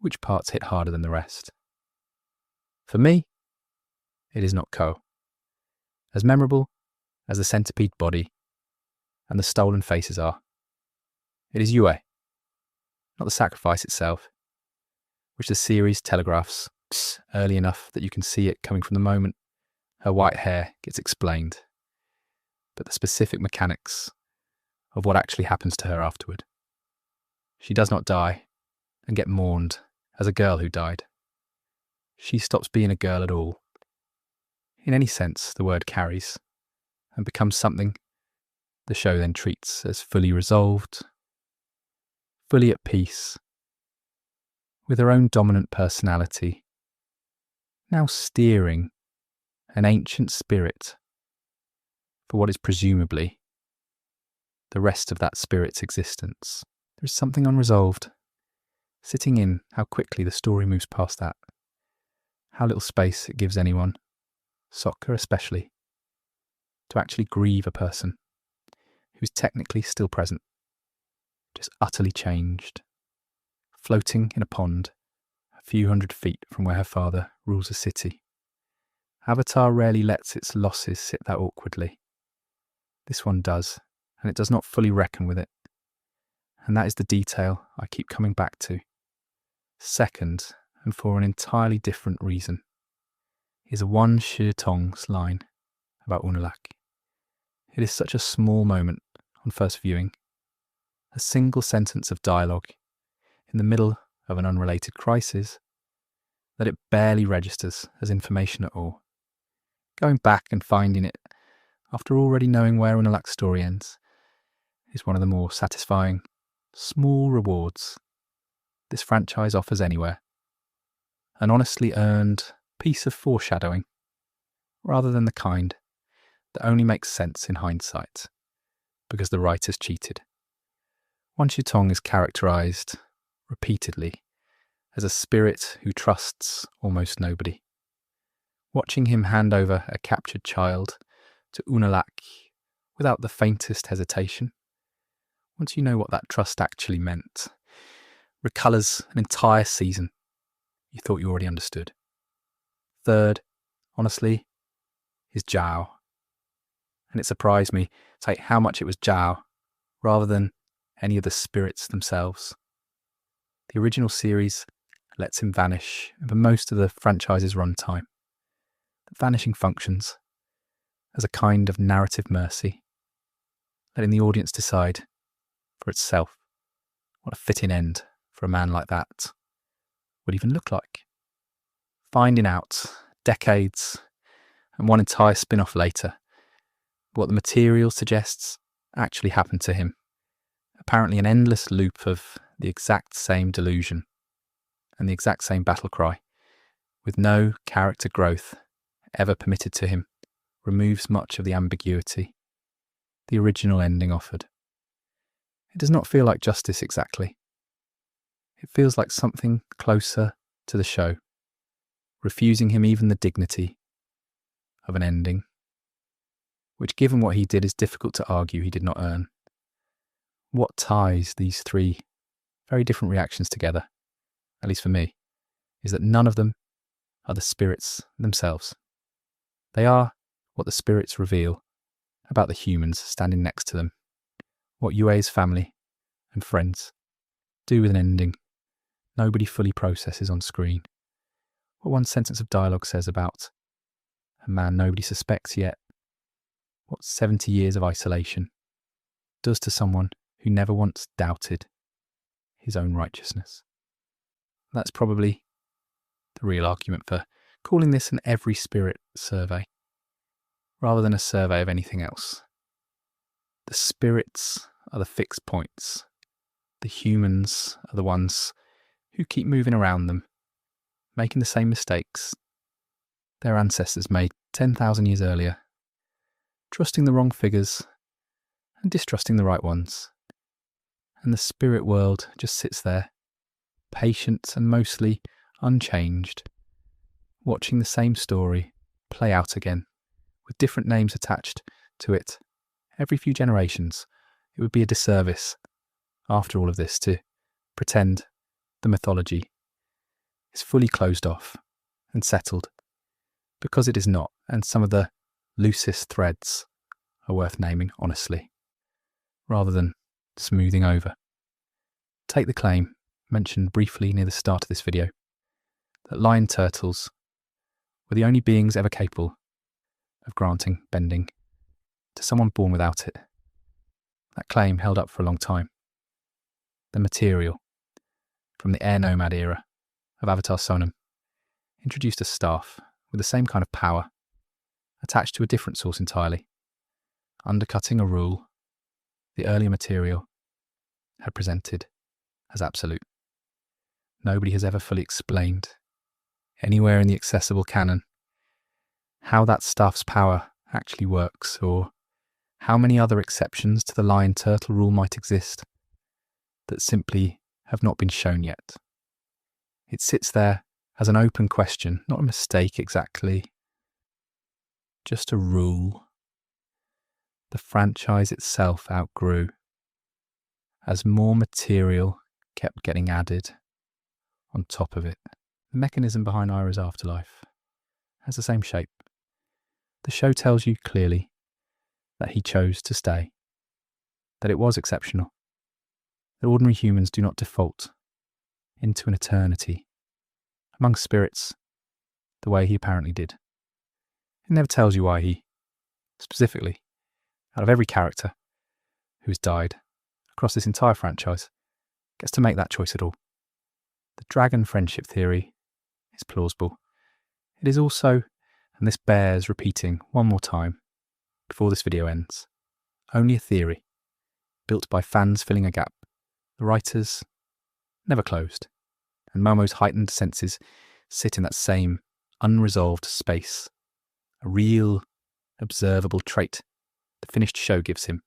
which parts hit harder than the rest. For me, it is not Koh. As memorable as the centipede body and the stolen faces are, it is Yue, not the sacrifice itself, which the series telegraphs early enough that you can see it coming from the moment her white hair gets explained, but the specific mechanics of what actually happens to her afterward. She does not die and get mourned as a girl who died. She stops being a girl at all, in any sense the word carries, and becomes something the show then treats as fully resolved, fully at peace, with her own dominant personality, now steering an ancient spirit for what is presumably the rest of that spirit's existence. There is something unresolved, sitting in how quickly the story moves past that, how little space it gives anyone, Sokka especially, to actually grieve a person who's technically still present, just utterly changed, floating in a pond a few hundred feet from where her father rules a city. Avatar rarely lets its losses sit that awkwardly. This one does, and it does not fully reckon with it. And that is the detail I keep coming back to. Second, and for an entirely different reason, is a one Shi Tong's line about Unalaq. It is such a small moment on first viewing, a single sentence of dialogue in the middle of an unrelated crisis, that it barely registers as information at all. Going back and finding it, after already knowing where Unalaq's story ends, is one of the more satisfying, small rewards this franchise offers anywhere. An honestly earned piece of foreshadowing, rather than the kind that only makes sense in hindsight, because the writers cheated. Wan Shutong is characterized repeatedly as a spirit who trusts almost nobody. Watching him hand over a captured child to Unalak without the faintest hesitation, once you know what that trust actually meant, recolours an entire season you thought you already understood. Third, honestly, is Zhao. And it surprised me to how much it was Zhao rather than any of the spirits themselves. The original series lets him vanish over most of the franchise's runtime. The vanishing functions as a kind of narrative mercy, letting the audience decide for itself what a fitting end for a man like that would even look like. Finding out decades and one entire spin-off later what the material suggests actually happened to him. Apparently an endless loop of the exact same delusion and the exact same battle cry, with no character growth ever permitted to him, removes much of the ambiguity the original ending offered. It does not feel like justice exactly. It feels like something closer to the show, refusing him even the dignity of an ending, which given what he did is difficult to argue he did not earn. What ties these three very different reactions together, at least for me, is that none of them are the spirits themselves. They are what the spirits reveal about the humans standing next to them, what Yue's family and friends do with an ending nobody fully processes on screen, what one sentence of dialogue says about a man nobody suspects yet, what 70 years of isolation does to someone who never once doubted his own righteousness. That's probably the real argument for calling this an every spirit survey, rather than a survey of anything else. The spirits are the fixed points. The humans are the ones who keep moving around them, making the same mistakes their ancestors made 10,000 years earlier, trusting the wrong figures and distrusting the right ones. And the spirit world just sits there, patient and mostly unchanged, watching the same story play out again, with different names attached to it every few generations. It would be a disservice, after all of this, to pretend the mythology is fully closed off and settled, because it is not, and some of the loosest threads are worth naming honestly, rather than smoothing over. Take the claim, mentioned briefly near the start of this video, that lion turtles were the only beings ever capable of granting bending to someone born without it. That claim held up for a long time. The material from the air nomad era of Avatar Sonam introduced a staff with the same kind of power, attached to a different source entirely, undercutting a rule the earlier material had presented as absolute. Nobody has ever fully explained, anywhere in the accessible canon, how that staff's power actually works, or how many other exceptions to the lion turtle rule might exist that simply have not been shown yet. It sits there as an open question, not a mistake exactly, just a rule the franchise itself outgrew as more material kept getting added on top of it. The mechanism behind Ira's afterlife has the same shape. The show tells you clearly that he chose to stay, that it was exceptional, that ordinary humans do not default into an eternity among spirits the way he apparently did. It never tells you why he, specifically, out of every character who's died across this entire franchise, gets to make that choice at all. The dragon friendship theory is plausible. It is also, and this bears repeating one more time before this video ends, only a theory, built by fans filling a gap the writers never closed, and Momo's heightened senses sit in that same unresolved space, a real observable trait the finished show gives him,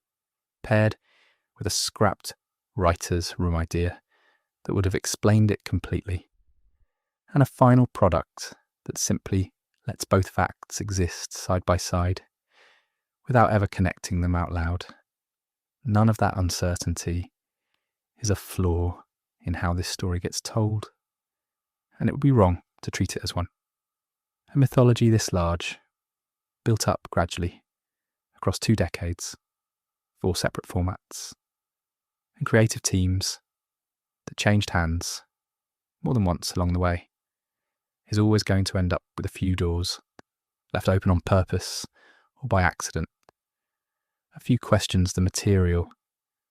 paired with a scrapped writer's room idea that would have explained it completely, and a final product that simply lets both facts exist side by side without ever connecting them out loud. None of that uncertainty is a flaw in how this story gets told, and it would be wrong to treat it as one. A mythology this large, built up gradually across 2 decades, 4 separate formats, and creative teams that changed hands more than once along the way, is always going to end up with a few doors left open on purpose or by accident. A few questions the material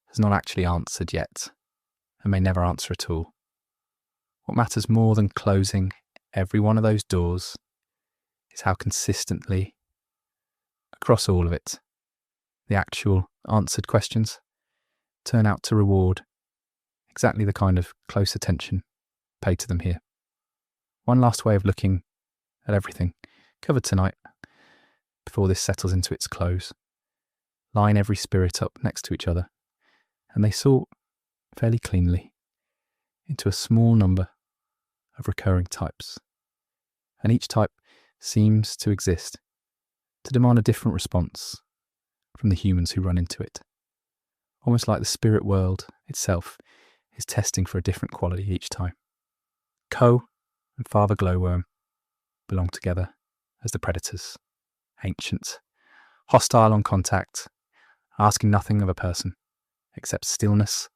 has not actually answered yet, and may never answer at all. What matters more than closing every one of those doors is how consistently, across all of it, the actual answered questions turn out to reward exactly the kind of close attention paid to them here. One last way of looking at everything covered tonight, before this settles into its close. Line every spirit up next to each other, and they sort fairly cleanly into a small number of recurring types. And each type seems to exist to demand a different response from the humans who run into it. Almost like the spirit world itself is testing for a different quality each time. Koh and Father Glowworm belong together as the predators, ancient, hostile on contact, asking nothing of a person except stillness,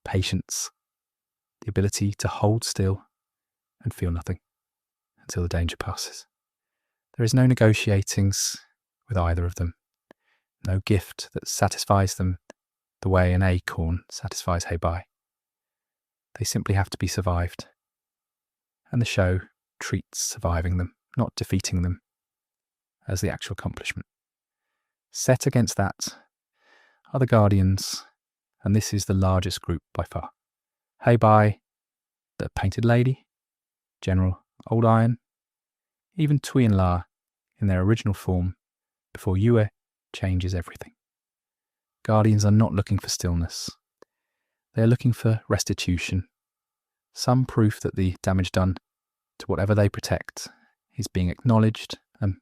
patience, the ability to hold still and feel nothing until the danger passes. There is no negotiatings with either of them, no gift that satisfies them the way an acorn satisfies Heibai. They simply have to be survived, and the show treats surviving them, not defeating them, as the actual accomplishment. Set against that are the Guardians, and this is the largest group by far. Heibai, the Painted Lady, General Old Iron, even Tui and La in their original form before Yue changes everything. Guardians are not looking for stillness. They are looking for restitution, some proof that the damage done to whatever they protect is being acknowledged and,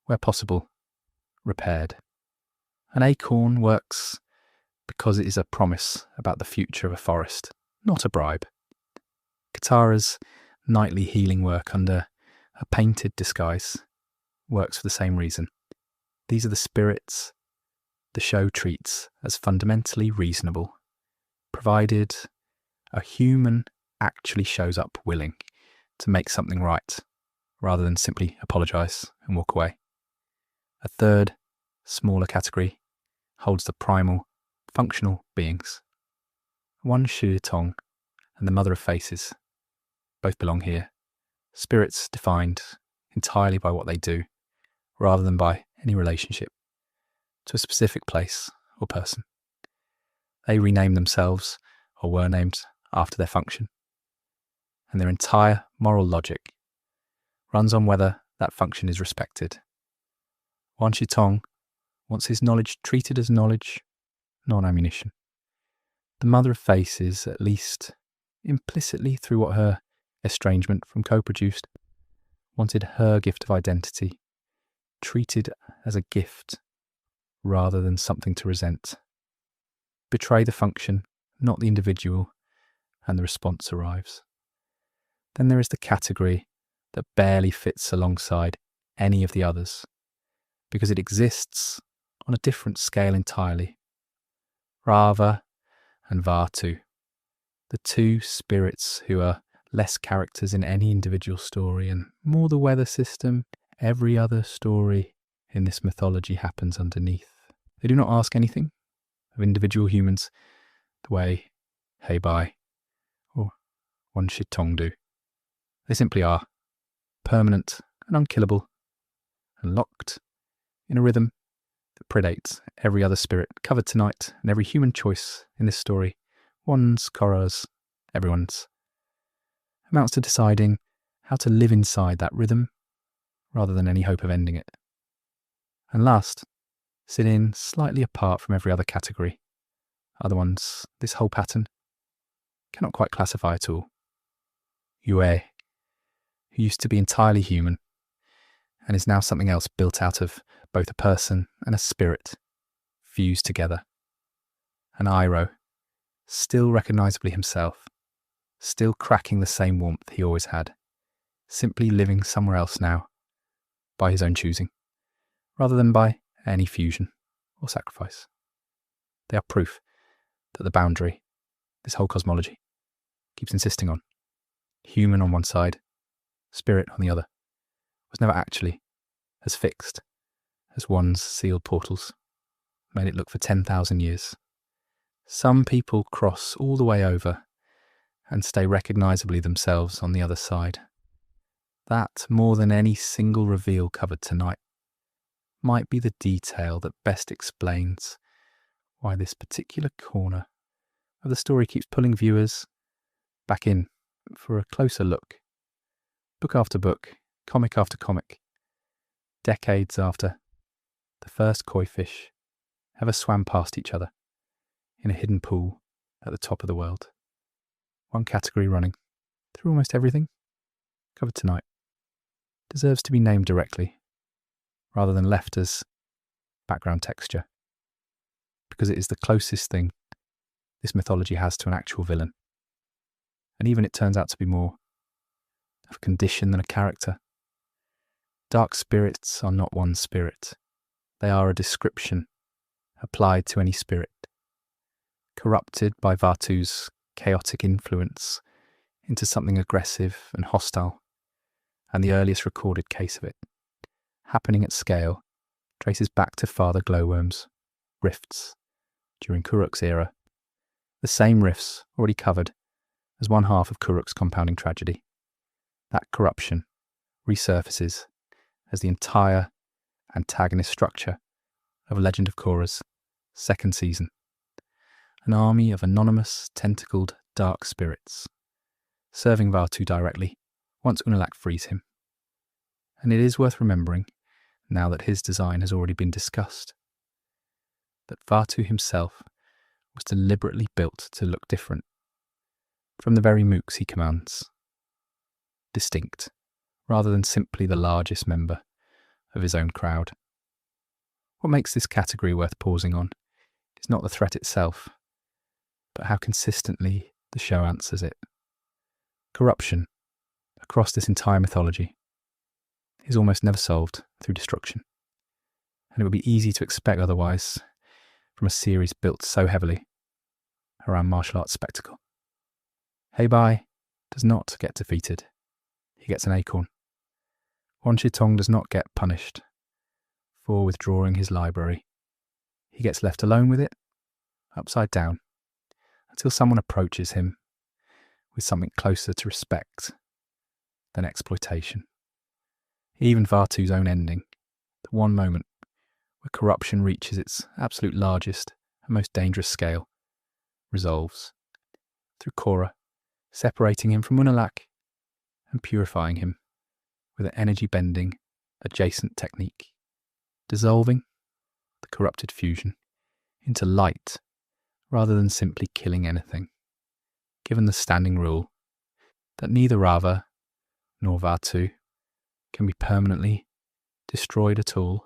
where possible, repaired. An acorn works because it is a promise about the future of a forest, not a bribe. Katara's nightly healing work under a painted disguise works for the same reason. These are the spirits the show treats as fundamentally reasonable, provided a human actually shows up willing to make something right, rather than simply apologise and walk away. A third, smaller category holds the primal, functional beings. One Shi Tong and the Mother of Faces both belong here, spirits defined entirely by what they do, rather than by any relationship to a specific place or person. They rename themselves, or were named, after their function, and their entire moral logic runs on whether that function is respected. Wan Shi Tong wants his knowledge treated as knowledge, not ammunition. The Mother of Faces, at least implicitly through what her estrangement from Koh produced, wanted her gift of identity treated as a gift rather than something to resent. Betray the function, not the individual, and the response arrives. Then there is the category that barely fits alongside any of the others, because it exists on a different scale entirely. Raava and Vaatu, the two spirits who are less characters in any individual story and more the weather system every other story in this mythology happens underneath. They do not ask anything of individual humans the way Heibai or Wan Shi Tong do. They simply are, permanent and unkillable, and locked in a rhythm that predates every other spirit covered tonight, and every human choice in this story, one's, Korra's, everyone's, amounts to deciding how to live inside that rhythm rather than any hope of ending it. And last, sitting slightly apart from every other category, are the ones this whole pattern cannot quite classify at all. Yue, who used to be entirely human, and is now something else built out of both a person and a spirit, fused together. And Iroh, still recognisably himself, still cracking the same warmth he always had, simply living somewhere else now, by his own choosing, rather than by any fusion or sacrifice. They are proof that the boundary, this whole cosmology, keeps insisting on, human on one side, spirit on the other, was never actually as fixed as one's sealed portals made it look for 10,000 years. Some people cross all the way over and stay recognisably themselves on the other side. That, more than any single reveal covered tonight, might be the detail that best explains why this particular corner of the story keeps pulling viewers back in for a closer look. Book after book, comic after comic, decades after the first koi fish ever swam past each other in a hidden pool at the top of the world. One category running through almost everything covered tonight deserves to be named directly rather than left as background texture, because it is the closest thing this mythology has to an actual villain. And even it turns out to be more of a condition than a character. Dark spirits are not one spirit. They are a description applied to any spirit, corrupted by Vaatu's chaotic influence into something aggressive and hostile, and the earliest recorded case of it, happening at scale, traces back to Father Glowworm's rifts during Kuruk's era, the same rifts already covered as one half of Kuruk's compounding tragedy. That corruption resurfaces as the entire antagonist structure of Legend of Korra's second season, an army of anonymous, tentacled dark spirits, serving Vaatu directly once Unalaq frees him. And it is worth remembering, now that his design has already been discussed, that Vaatu himself was deliberately built to look different from the very mooks he commands, distinct rather than simply the largest member of his own crowd. What makes this category worth pausing on is not the threat itself, but how consistently the show answers it. Corruption, across this entire mythology, is almost never solved through destruction, and it would be easy to expect otherwise from a series built so heavily around martial arts spectacle. Heibai does not get defeated. He gets an acorn. Wan Shitong does not get punished for withdrawing his library. He gets left alone with it, upside down, until someone approaches him with something closer to respect than exploitation. Even Vaatu's own ending, the one moment where corruption reaches its absolute largest and most dangerous scale, resolves through Korra separating him from Unalaq and purifying him with an energy-bending, adjacent technique, dissolving the corrupted fusion into light rather than simply killing anything, given the standing rule that neither Raava nor Vaatu can be permanently destroyed at all.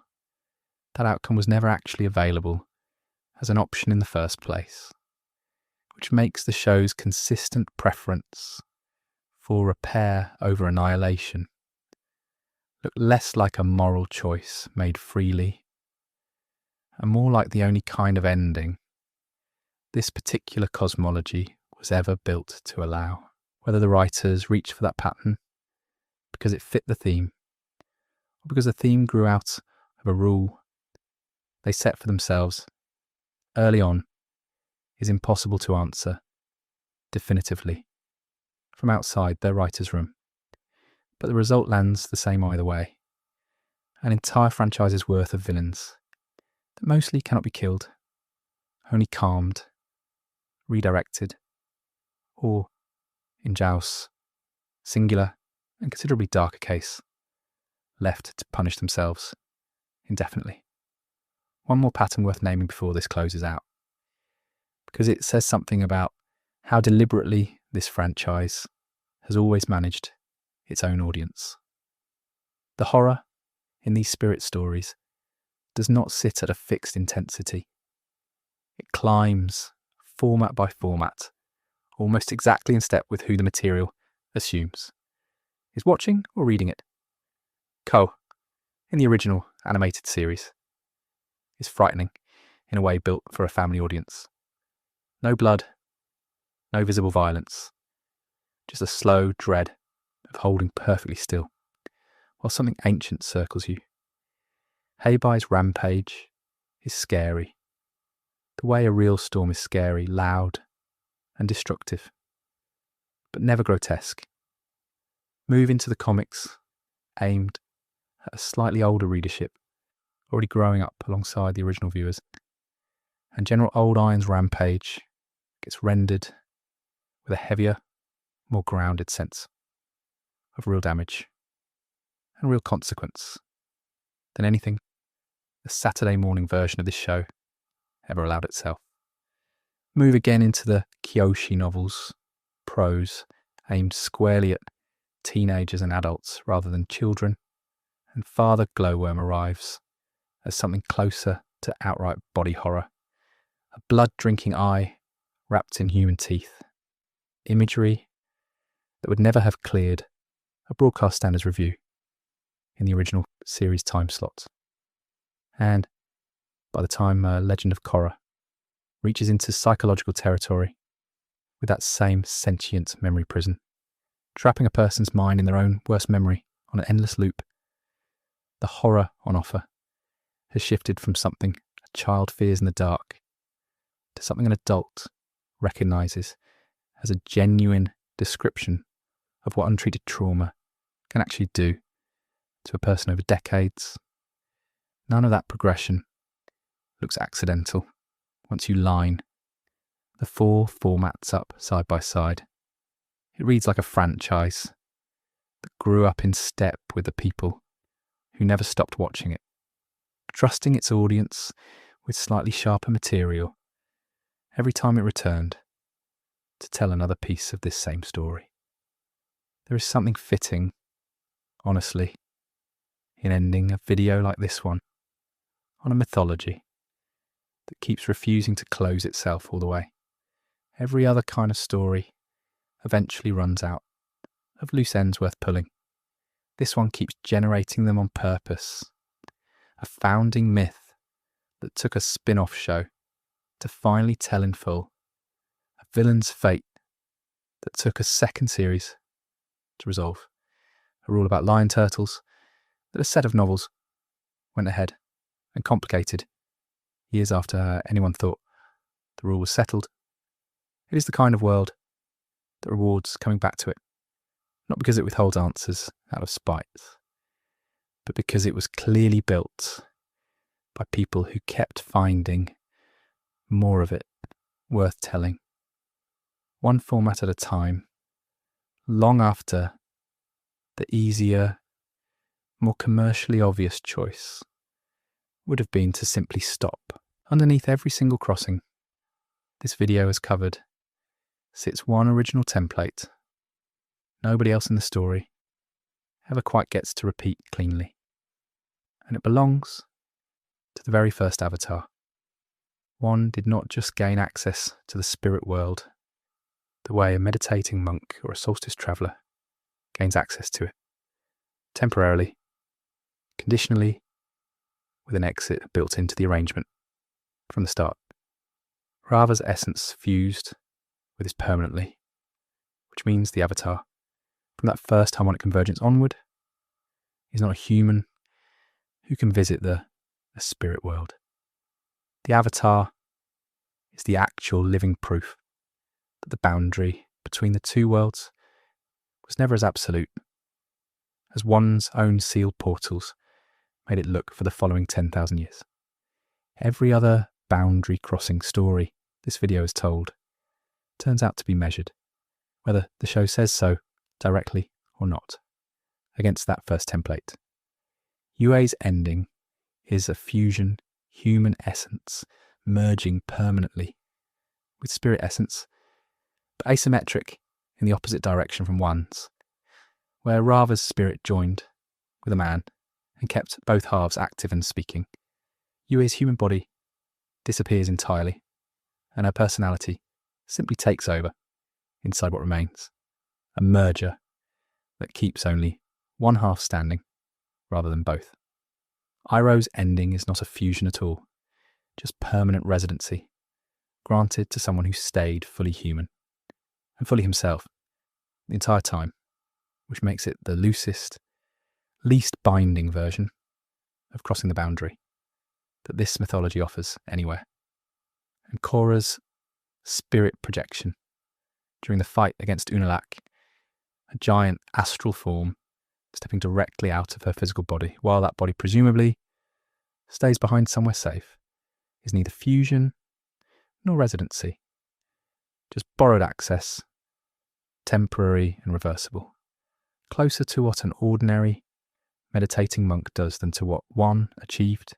That outcome was never actually available as an option in the first place, which makes the show's consistent preference for repair over annihilation look less like a moral choice made freely and more like the only kind of ending this particular cosmology was ever built to allow. Whether the writers reached for that pattern because it fit the theme, or because the theme grew out of a rule they set for themselves early on, is impossible to answer definitively from outside their writer's room. But the result lands the same either way. An entire franchise's worth of villains that mostly cannot be killed, only calmed, redirected, or, in Zhao's singular and considerably darker case, left to punish themselves indefinitely. one more pattern worth naming before this closes out, because it says something about how deliberately this franchise has always managed its own audience. The horror in these spirit stories does not sit at a fixed intensity. It climbs format by format, almost exactly in step with who the material assumes is watching or reading it. Koh, in the original animated series, is frightening in a way built for a family audience. No blood, no visible violence, just a slow dread of holding perfectly still while something ancient circles you. Heibai's rampage is scary, the way a real storm is scary, loud and destructive, but never grotesque. Move into the comics aimed at a slightly older readership, already growing up alongside the original viewers, and General Old Iron's rampage gets rendered with a heavier, more grounded sense of real damage and real consequence than anything the Saturday morning version of this show ever allowed itself. Move again into the Kyoshi novels, prose aimed squarely at teenagers and adults rather than children, and Father Glowworm arrives as something closer to outright body horror, a blood-drinking eye wrapped in human teeth, imagery that would never have cleared a broadcast standards review in the original series time slot. And by the time Legend of Korra reaches into psychological territory with that same sentient memory prison, trapping a person's mind in their own worst memory on an endless loop, the horror on offer has shifted from something a child fears in the dark to something an adult recognises as a genuine description of what untreated trauma can actually do to a person over decades. None of that progression looks accidental once you line the 4 formats up side by side. It reads like a franchise that grew up in step with the people who never stopped watching it, trusting its audience with slightly sharper material every time it returned to tell another piece of this same story. There is something fitting, honestly, in ending a video like this one on a mythology that keeps refusing to close itself all the way. Every other kind of story eventually runs out of loose ends worth pulling. This one keeps generating them on purpose. A founding myth that took a spin-off show to finally tell in full. A villain's fate that took a second series to resolve. A rule about lion turtles that a set of novels went ahead and complicated years after anyone thought the rule was settled. It is the kind of world that rewards coming back to it, not because it withholds answers out of spite, but because it was clearly built by people who kept finding more of it worth telling, one format at a time, long after the easier, more commercially obvious choice would have been to simply stop. Underneath every single crossing this video has covered sits one original template nobody else in the story ever quite gets to repeat cleanly. And it belongs to the very first avatar. One did not just gain access to the spirit world the way a meditating monk or a solstice traveller gains access to it. Temporarily, conditionally, with an exit built into the arrangement from the start. Raava's essence fused with his permanently, which means the avatar, from that first harmonic convergence onward, is not a human who can visit the spirit world. The avatar is the actual living proof that the boundary between the two worlds was never as absolute as one's own sealed portals made it look for the following 10,000 years. Every other boundary crossing story this video is told turns out to be measured, whether the show says so directly or not, against that first template. Yue's ending is a fusion human essence merging permanently with spirit essence, but asymmetric in the opposite direction from one's, where Raava's spirit joined with a man and kept both halves active and speaking. Yue's human body disappears entirely, and her personality simply takes over inside what remains, a merger that keeps only one half standing rather than both. Iroh's ending is not a fusion at all, just permanent residency, granted to someone who stayed fully human and fully himself the entire time, which makes it the loosest, least binding version of crossing the boundary that this mythology offers anywhere. And Korra's spirit projection during the fight against Unalaq, a giant astral form stepping directly out of her physical body, while that body presumably stays behind somewhere safe, is neither fusion nor residency, just borrowed access, temporary and reversible, closer to what an ordinary meditating monk does than to what one achieved,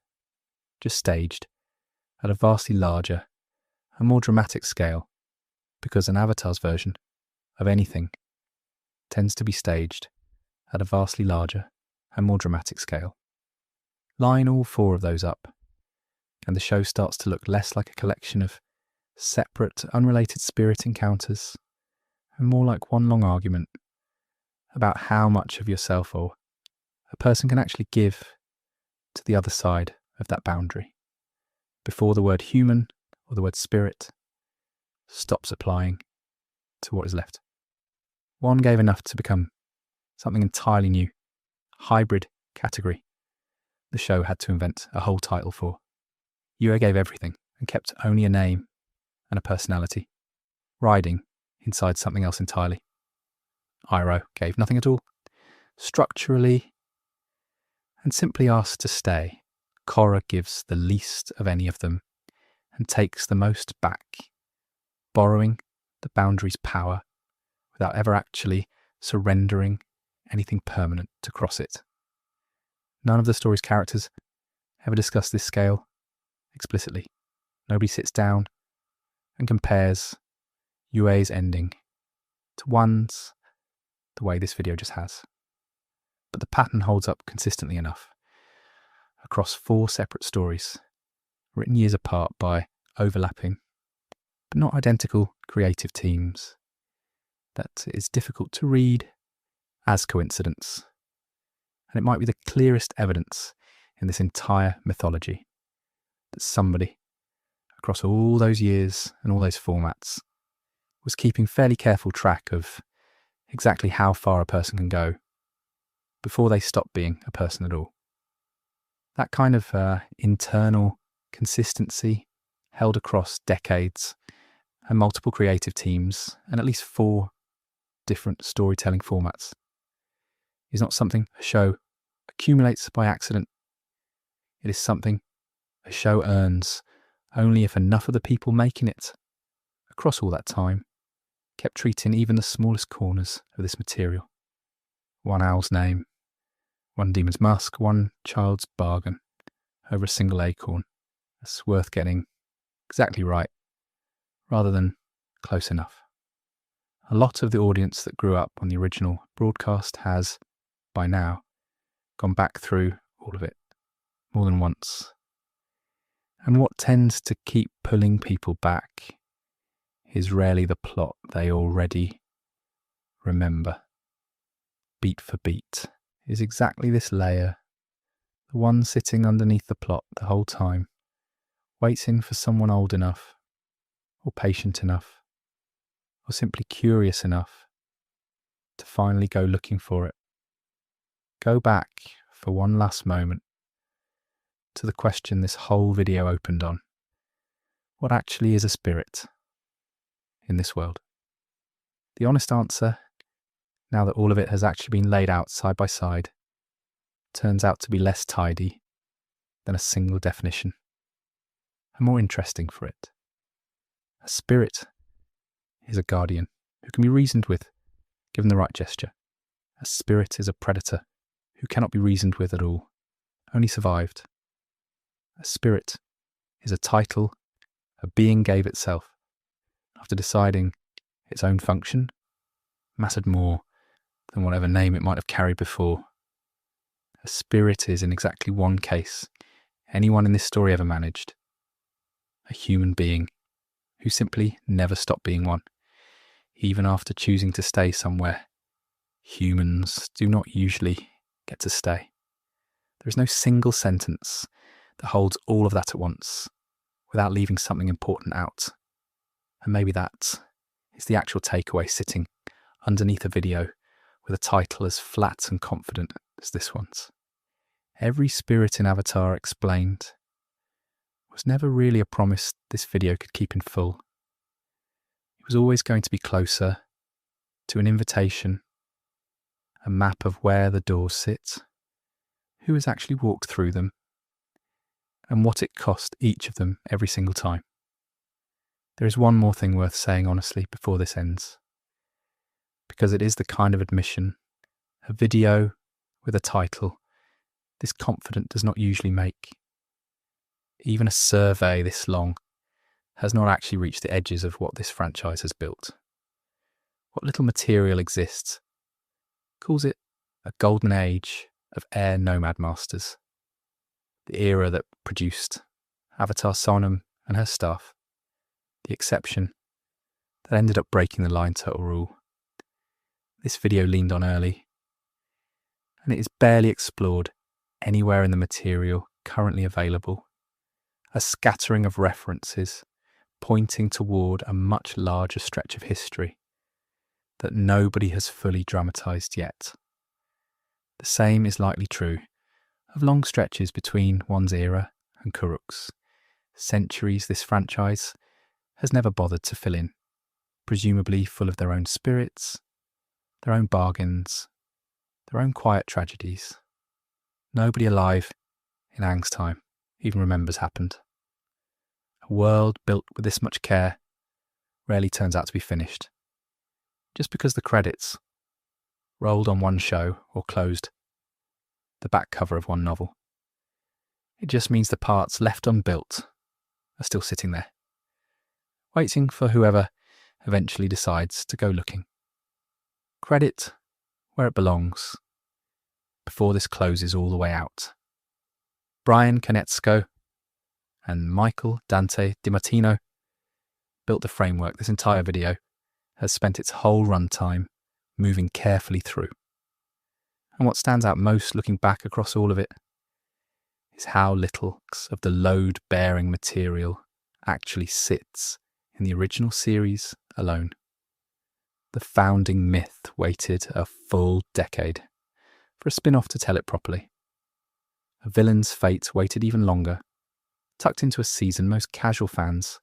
just staged, at a vastly larger and more dramatic scale, because an avatar's version of anything tends to be staged at a vastly larger and more dramatic scale. Line all four of those up, and the show starts to look less like a collection of separate, unrelated spirit encounters, and more like one long argument about how much of yourself or a person can actually give to the other side of that boundary, before the word human or the word spirit stops applying to what is left. One gave enough to become something entirely new, hybrid category the show had to invent a whole title for. Yue gave everything and kept only a name and a personality, riding inside something else entirely. Iroh gave nothing at all, structurally, and simply asked to stay. Korra gives the least of any of them and takes the most back, borrowing the boundary's power without ever actually surrendering anything permanent to cross it. None of the story's characters ever discuss this scale explicitly. Nobody sits down and compares Yue's ending to one's the way this video just has. But the pattern holds up consistently enough across 4 separate stories, written years apart by overlapping, but not identical creative teams, that it is difficult to read as coincidence. And it might be the clearest evidence in this entire mythology that somebody, across all those years and all those formats, was keeping fairly careful track of exactly how far a person can go before they stop being a person at all. That kind of internal consistency held across decades and multiple creative teams and at least 4 different storytelling formats is not something a show accumulates by accident. It is something a show earns only if enough of the people making it across all that time kept treating even the smallest corners of this material. One owl's name, one demon's musk, one child's bargain over a single acorn. It's worth getting exactly right rather than close enough. A lot of the audience that grew up on the original broadcast has, by now, gone back through all of it more than once. And what tends to keep pulling people back is rarely the plot they already remember. Beat for beat is exactly this layer, the one sitting underneath the plot the whole time, waiting for someone old enough, or patient enough, or simply curious enough to finally go looking for it. Go back for one last moment to the question this whole video opened on. What actually is a spirit in this world? The honest answer, now that all of it has actually been laid out side by side, turns out to be less tidy than a single definition, and more interesting for it. A spirit is a guardian who can be reasoned with, given the right gesture. A spirit is a predator who cannot be reasoned with at all, only survived. A spirit is a title a being gave itself after deciding its own function mattered more than whatever name it might have carried before. A spirit is, in exactly one case, anyone in this story ever managed. A human being who simply never stopped being one, even after choosing to stay somewhere. Humans do not usually get to stay. There is no single sentence that holds all of that at once without leaving something important out. And maybe that is the actual takeaway sitting underneath a video with a title as flat and confident as this one's. Every spirit in Avatar explained was never really a promise this video could keep in full. It was always going to be closer to an invitation, a map of where the doors sit, who has actually walked through them, and what it cost each of them every single time. There is one more thing worth saying honestly before this ends, because it is the kind of admission a video with a title this confident does not usually make. Even a survey this long has not actually reached the edges of what this franchise has built. What little material exists calls it a golden age of air nomad masters, the era that produced Avatar Sonam and her staff, the exception that ended up breaking the line total rule. This video leaned on early, and it is barely explored anywhere in the material currently available, a scattering of references pointing toward a much larger stretch of history that nobody has fully dramatised yet. The same is likely true of long stretches between one's era and Kuruk's, centuries this franchise has never bothered to fill in, presumably full of their own spirits, their own bargains, their own quiet tragedies. Nobody alive in Aang's time even remembers happened. A world built with this much care rarely turns out to be finished. Just because the credits rolled on one show or closed the back cover of one novel. It just means the parts left unbuilt are still sitting there, waiting for whoever eventually decides to go looking. Credit where it belongs before this closes all the way out. Brian Konietzko and Michael Dante DiMartino built the framework this entire video has spent its whole runtime moving carefully through. And what stands out most looking back across all of it is how little of the load-bearing material actually sits in the original series alone. The founding myth waited a full decade for a spin-off to tell it properly. A villain's fate waited even longer, tucked into a season most casual fans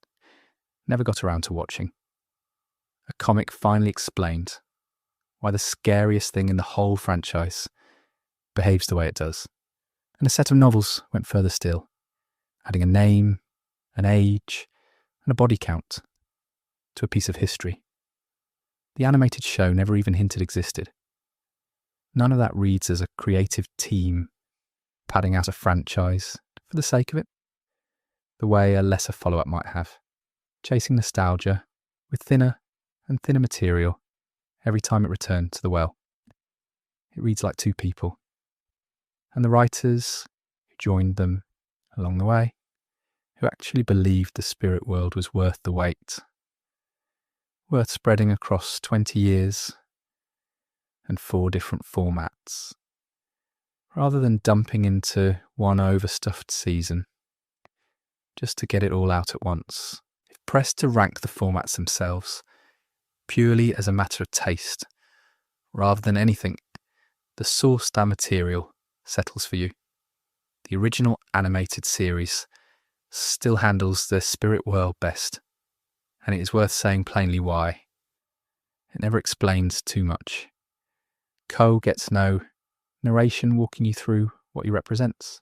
never got around to watching. A comic finally explained why the scariest thing in the whole franchise behaves the way it does. And a set of novels went further still, adding a name, an age, and a body count to a piece of history the animated show never even hinted existed. None of that reads as a creative team padding out a franchise for the sake of it, the way a lesser follow-up might have, chasing nostalgia with thinner and thinner material every time it returned to the well. It reads like two people, and the writers who joined them along the way, who actually believed the spirit world was worth the wait, worth spreading across 20 years and 4 different formats, rather than dumping into one overstuffed season, just to get it all out at once. If pressed to rank the formats themselves, purely as a matter of taste, rather than anything, the source that material settles for you. The original animated series still handles the spirit world best, and it is worth saying plainly why. It never explains too much. Koh gets no narration walking you through what he represents.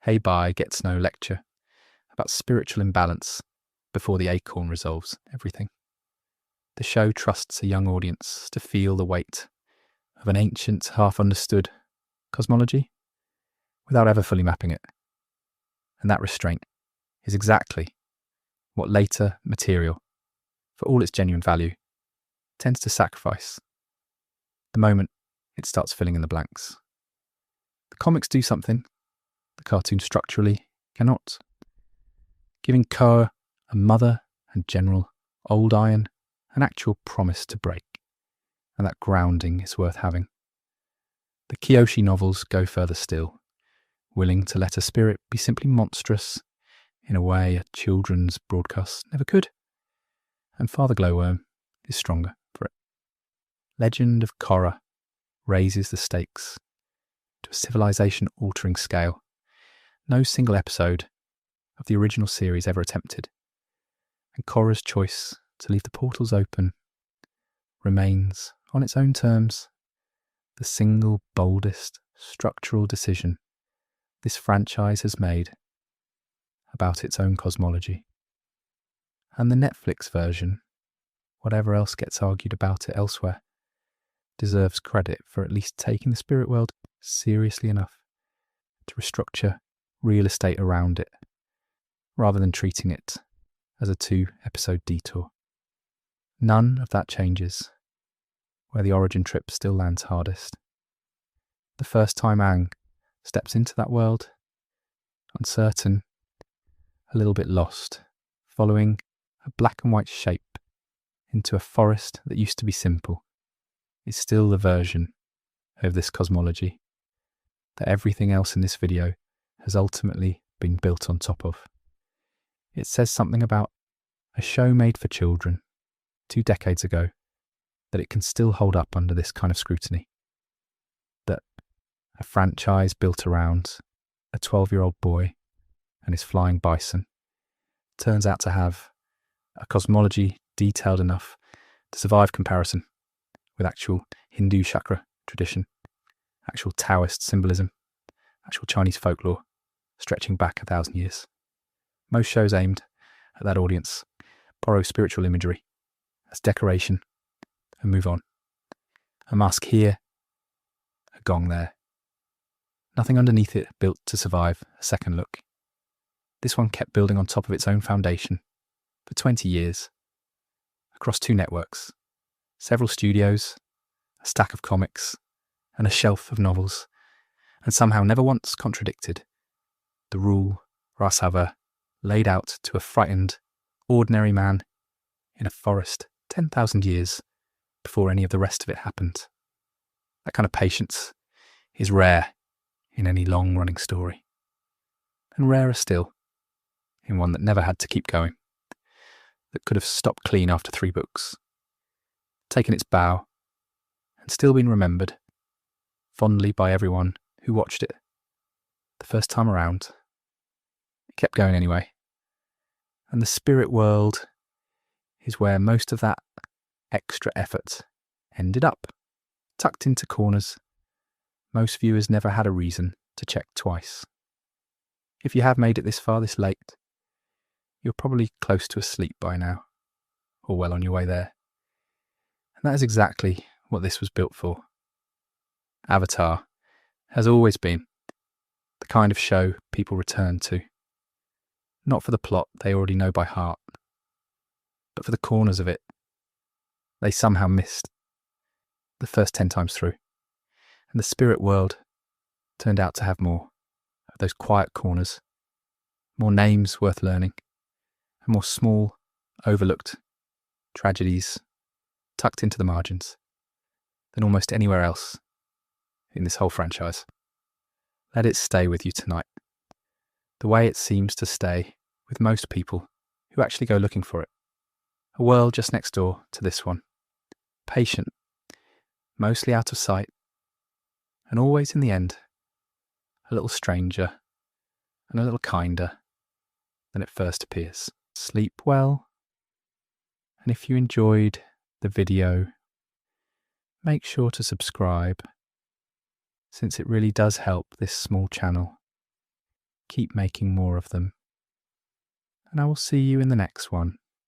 Hey Bai gets no lecture about spiritual imbalance before the Acorn resolves everything. The show trusts a young audience to feel the weight of an ancient, half-understood cosmology without ever fully mapping it. And that restraint is exactly what later material, for all its genuine value, tends to sacrifice the moment it starts filling in the blanks. The comics do something the cartoon structurally cannot, giving Korra a mother and general old iron, an actual promise to break, and that grounding is worth having. The Kyoshi novels go further still, willing to let a spirit be simply monstrous in a way a children's broadcast never could, and Father Glowworm is stronger for it. Legend of Korra raises the stakes to a civilization-altering scale no single episode of the original series ever attempted, and Korra's choice to leave the portals open remains, on its own terms, the single boldest structural decision this franchise has made about its own cosmology. And the Netflix version, whatever else gets argued about it elsewhere, deserves credit for at least taking the spirit world seriously enough to restructure real estate around it, rather than treating it as a 2-episode detour. None of that changes where the origin trip still lands hardest. The first time Aang steps into that world, uncertain, a little bit lost, following a black and white shape into a forest that used to be simple, is still the version of this cosmology that everything else in this video has ultimately been built on top of. It says something about a show made for children 2 decades ago, that it can still hold up under this kind of scrutiny. That a franchise built around a 12-year-old boy and his flying bison turns out to have a cosmology detailed enough to survive comparison with actual Hindu chakra tradition, actual Taoist symbolism, actual Chinese folklore stretching back 1,000 years. Most shows aimed at that audience borrow spiritual imagery as decoration and move on. A mask here, a gong there. Nothing underneath it built to survive a second look. This one kept building on top of its own foundation for 20 years, across 2 networks, several studios, a stack of comics, and a shelf of novels, and somehow never once contradicted the rule Raava laid out to a frightened, ordinary man in a forest 10,000 years before any of the rest of it happened. That kind of patience is rare in any long-running story, and rarer still in one that never had to keep going, that could have stopped clean after 3 books, taken its bow, and still been remembered fondly by everyone who watched it the first time around. It kept going anyway, and the spirit world is where most of that extra effort ended up, tucked into corners most viewers never had a reason to check twice. If you have made it this far this late, you're probably close to asleep by now, or well on your way there. And that is exactly what this was built for. Avatar has always been the kind of show people return to, not for the plot they already know by heart, but for the corners of it they somehow missed the first 10 times through. And the spirit world turned out to have more of those quiet corners, more names worth learning, and more small, overlooked tragedies tucked into the margins than almost anywhere else in this whole franchise. Let it stay with you tonight, the way it seems to stay with most people who actually go looking for it. A world just next door to this one, patient, mostly out of sight, and always in the end, a little stranger and a little kinder than it first appears. Sleep well, and if you enjoyed the video, make sure to subscribe, since it really does help this small channel keep making more of them. And I will see you in the next one.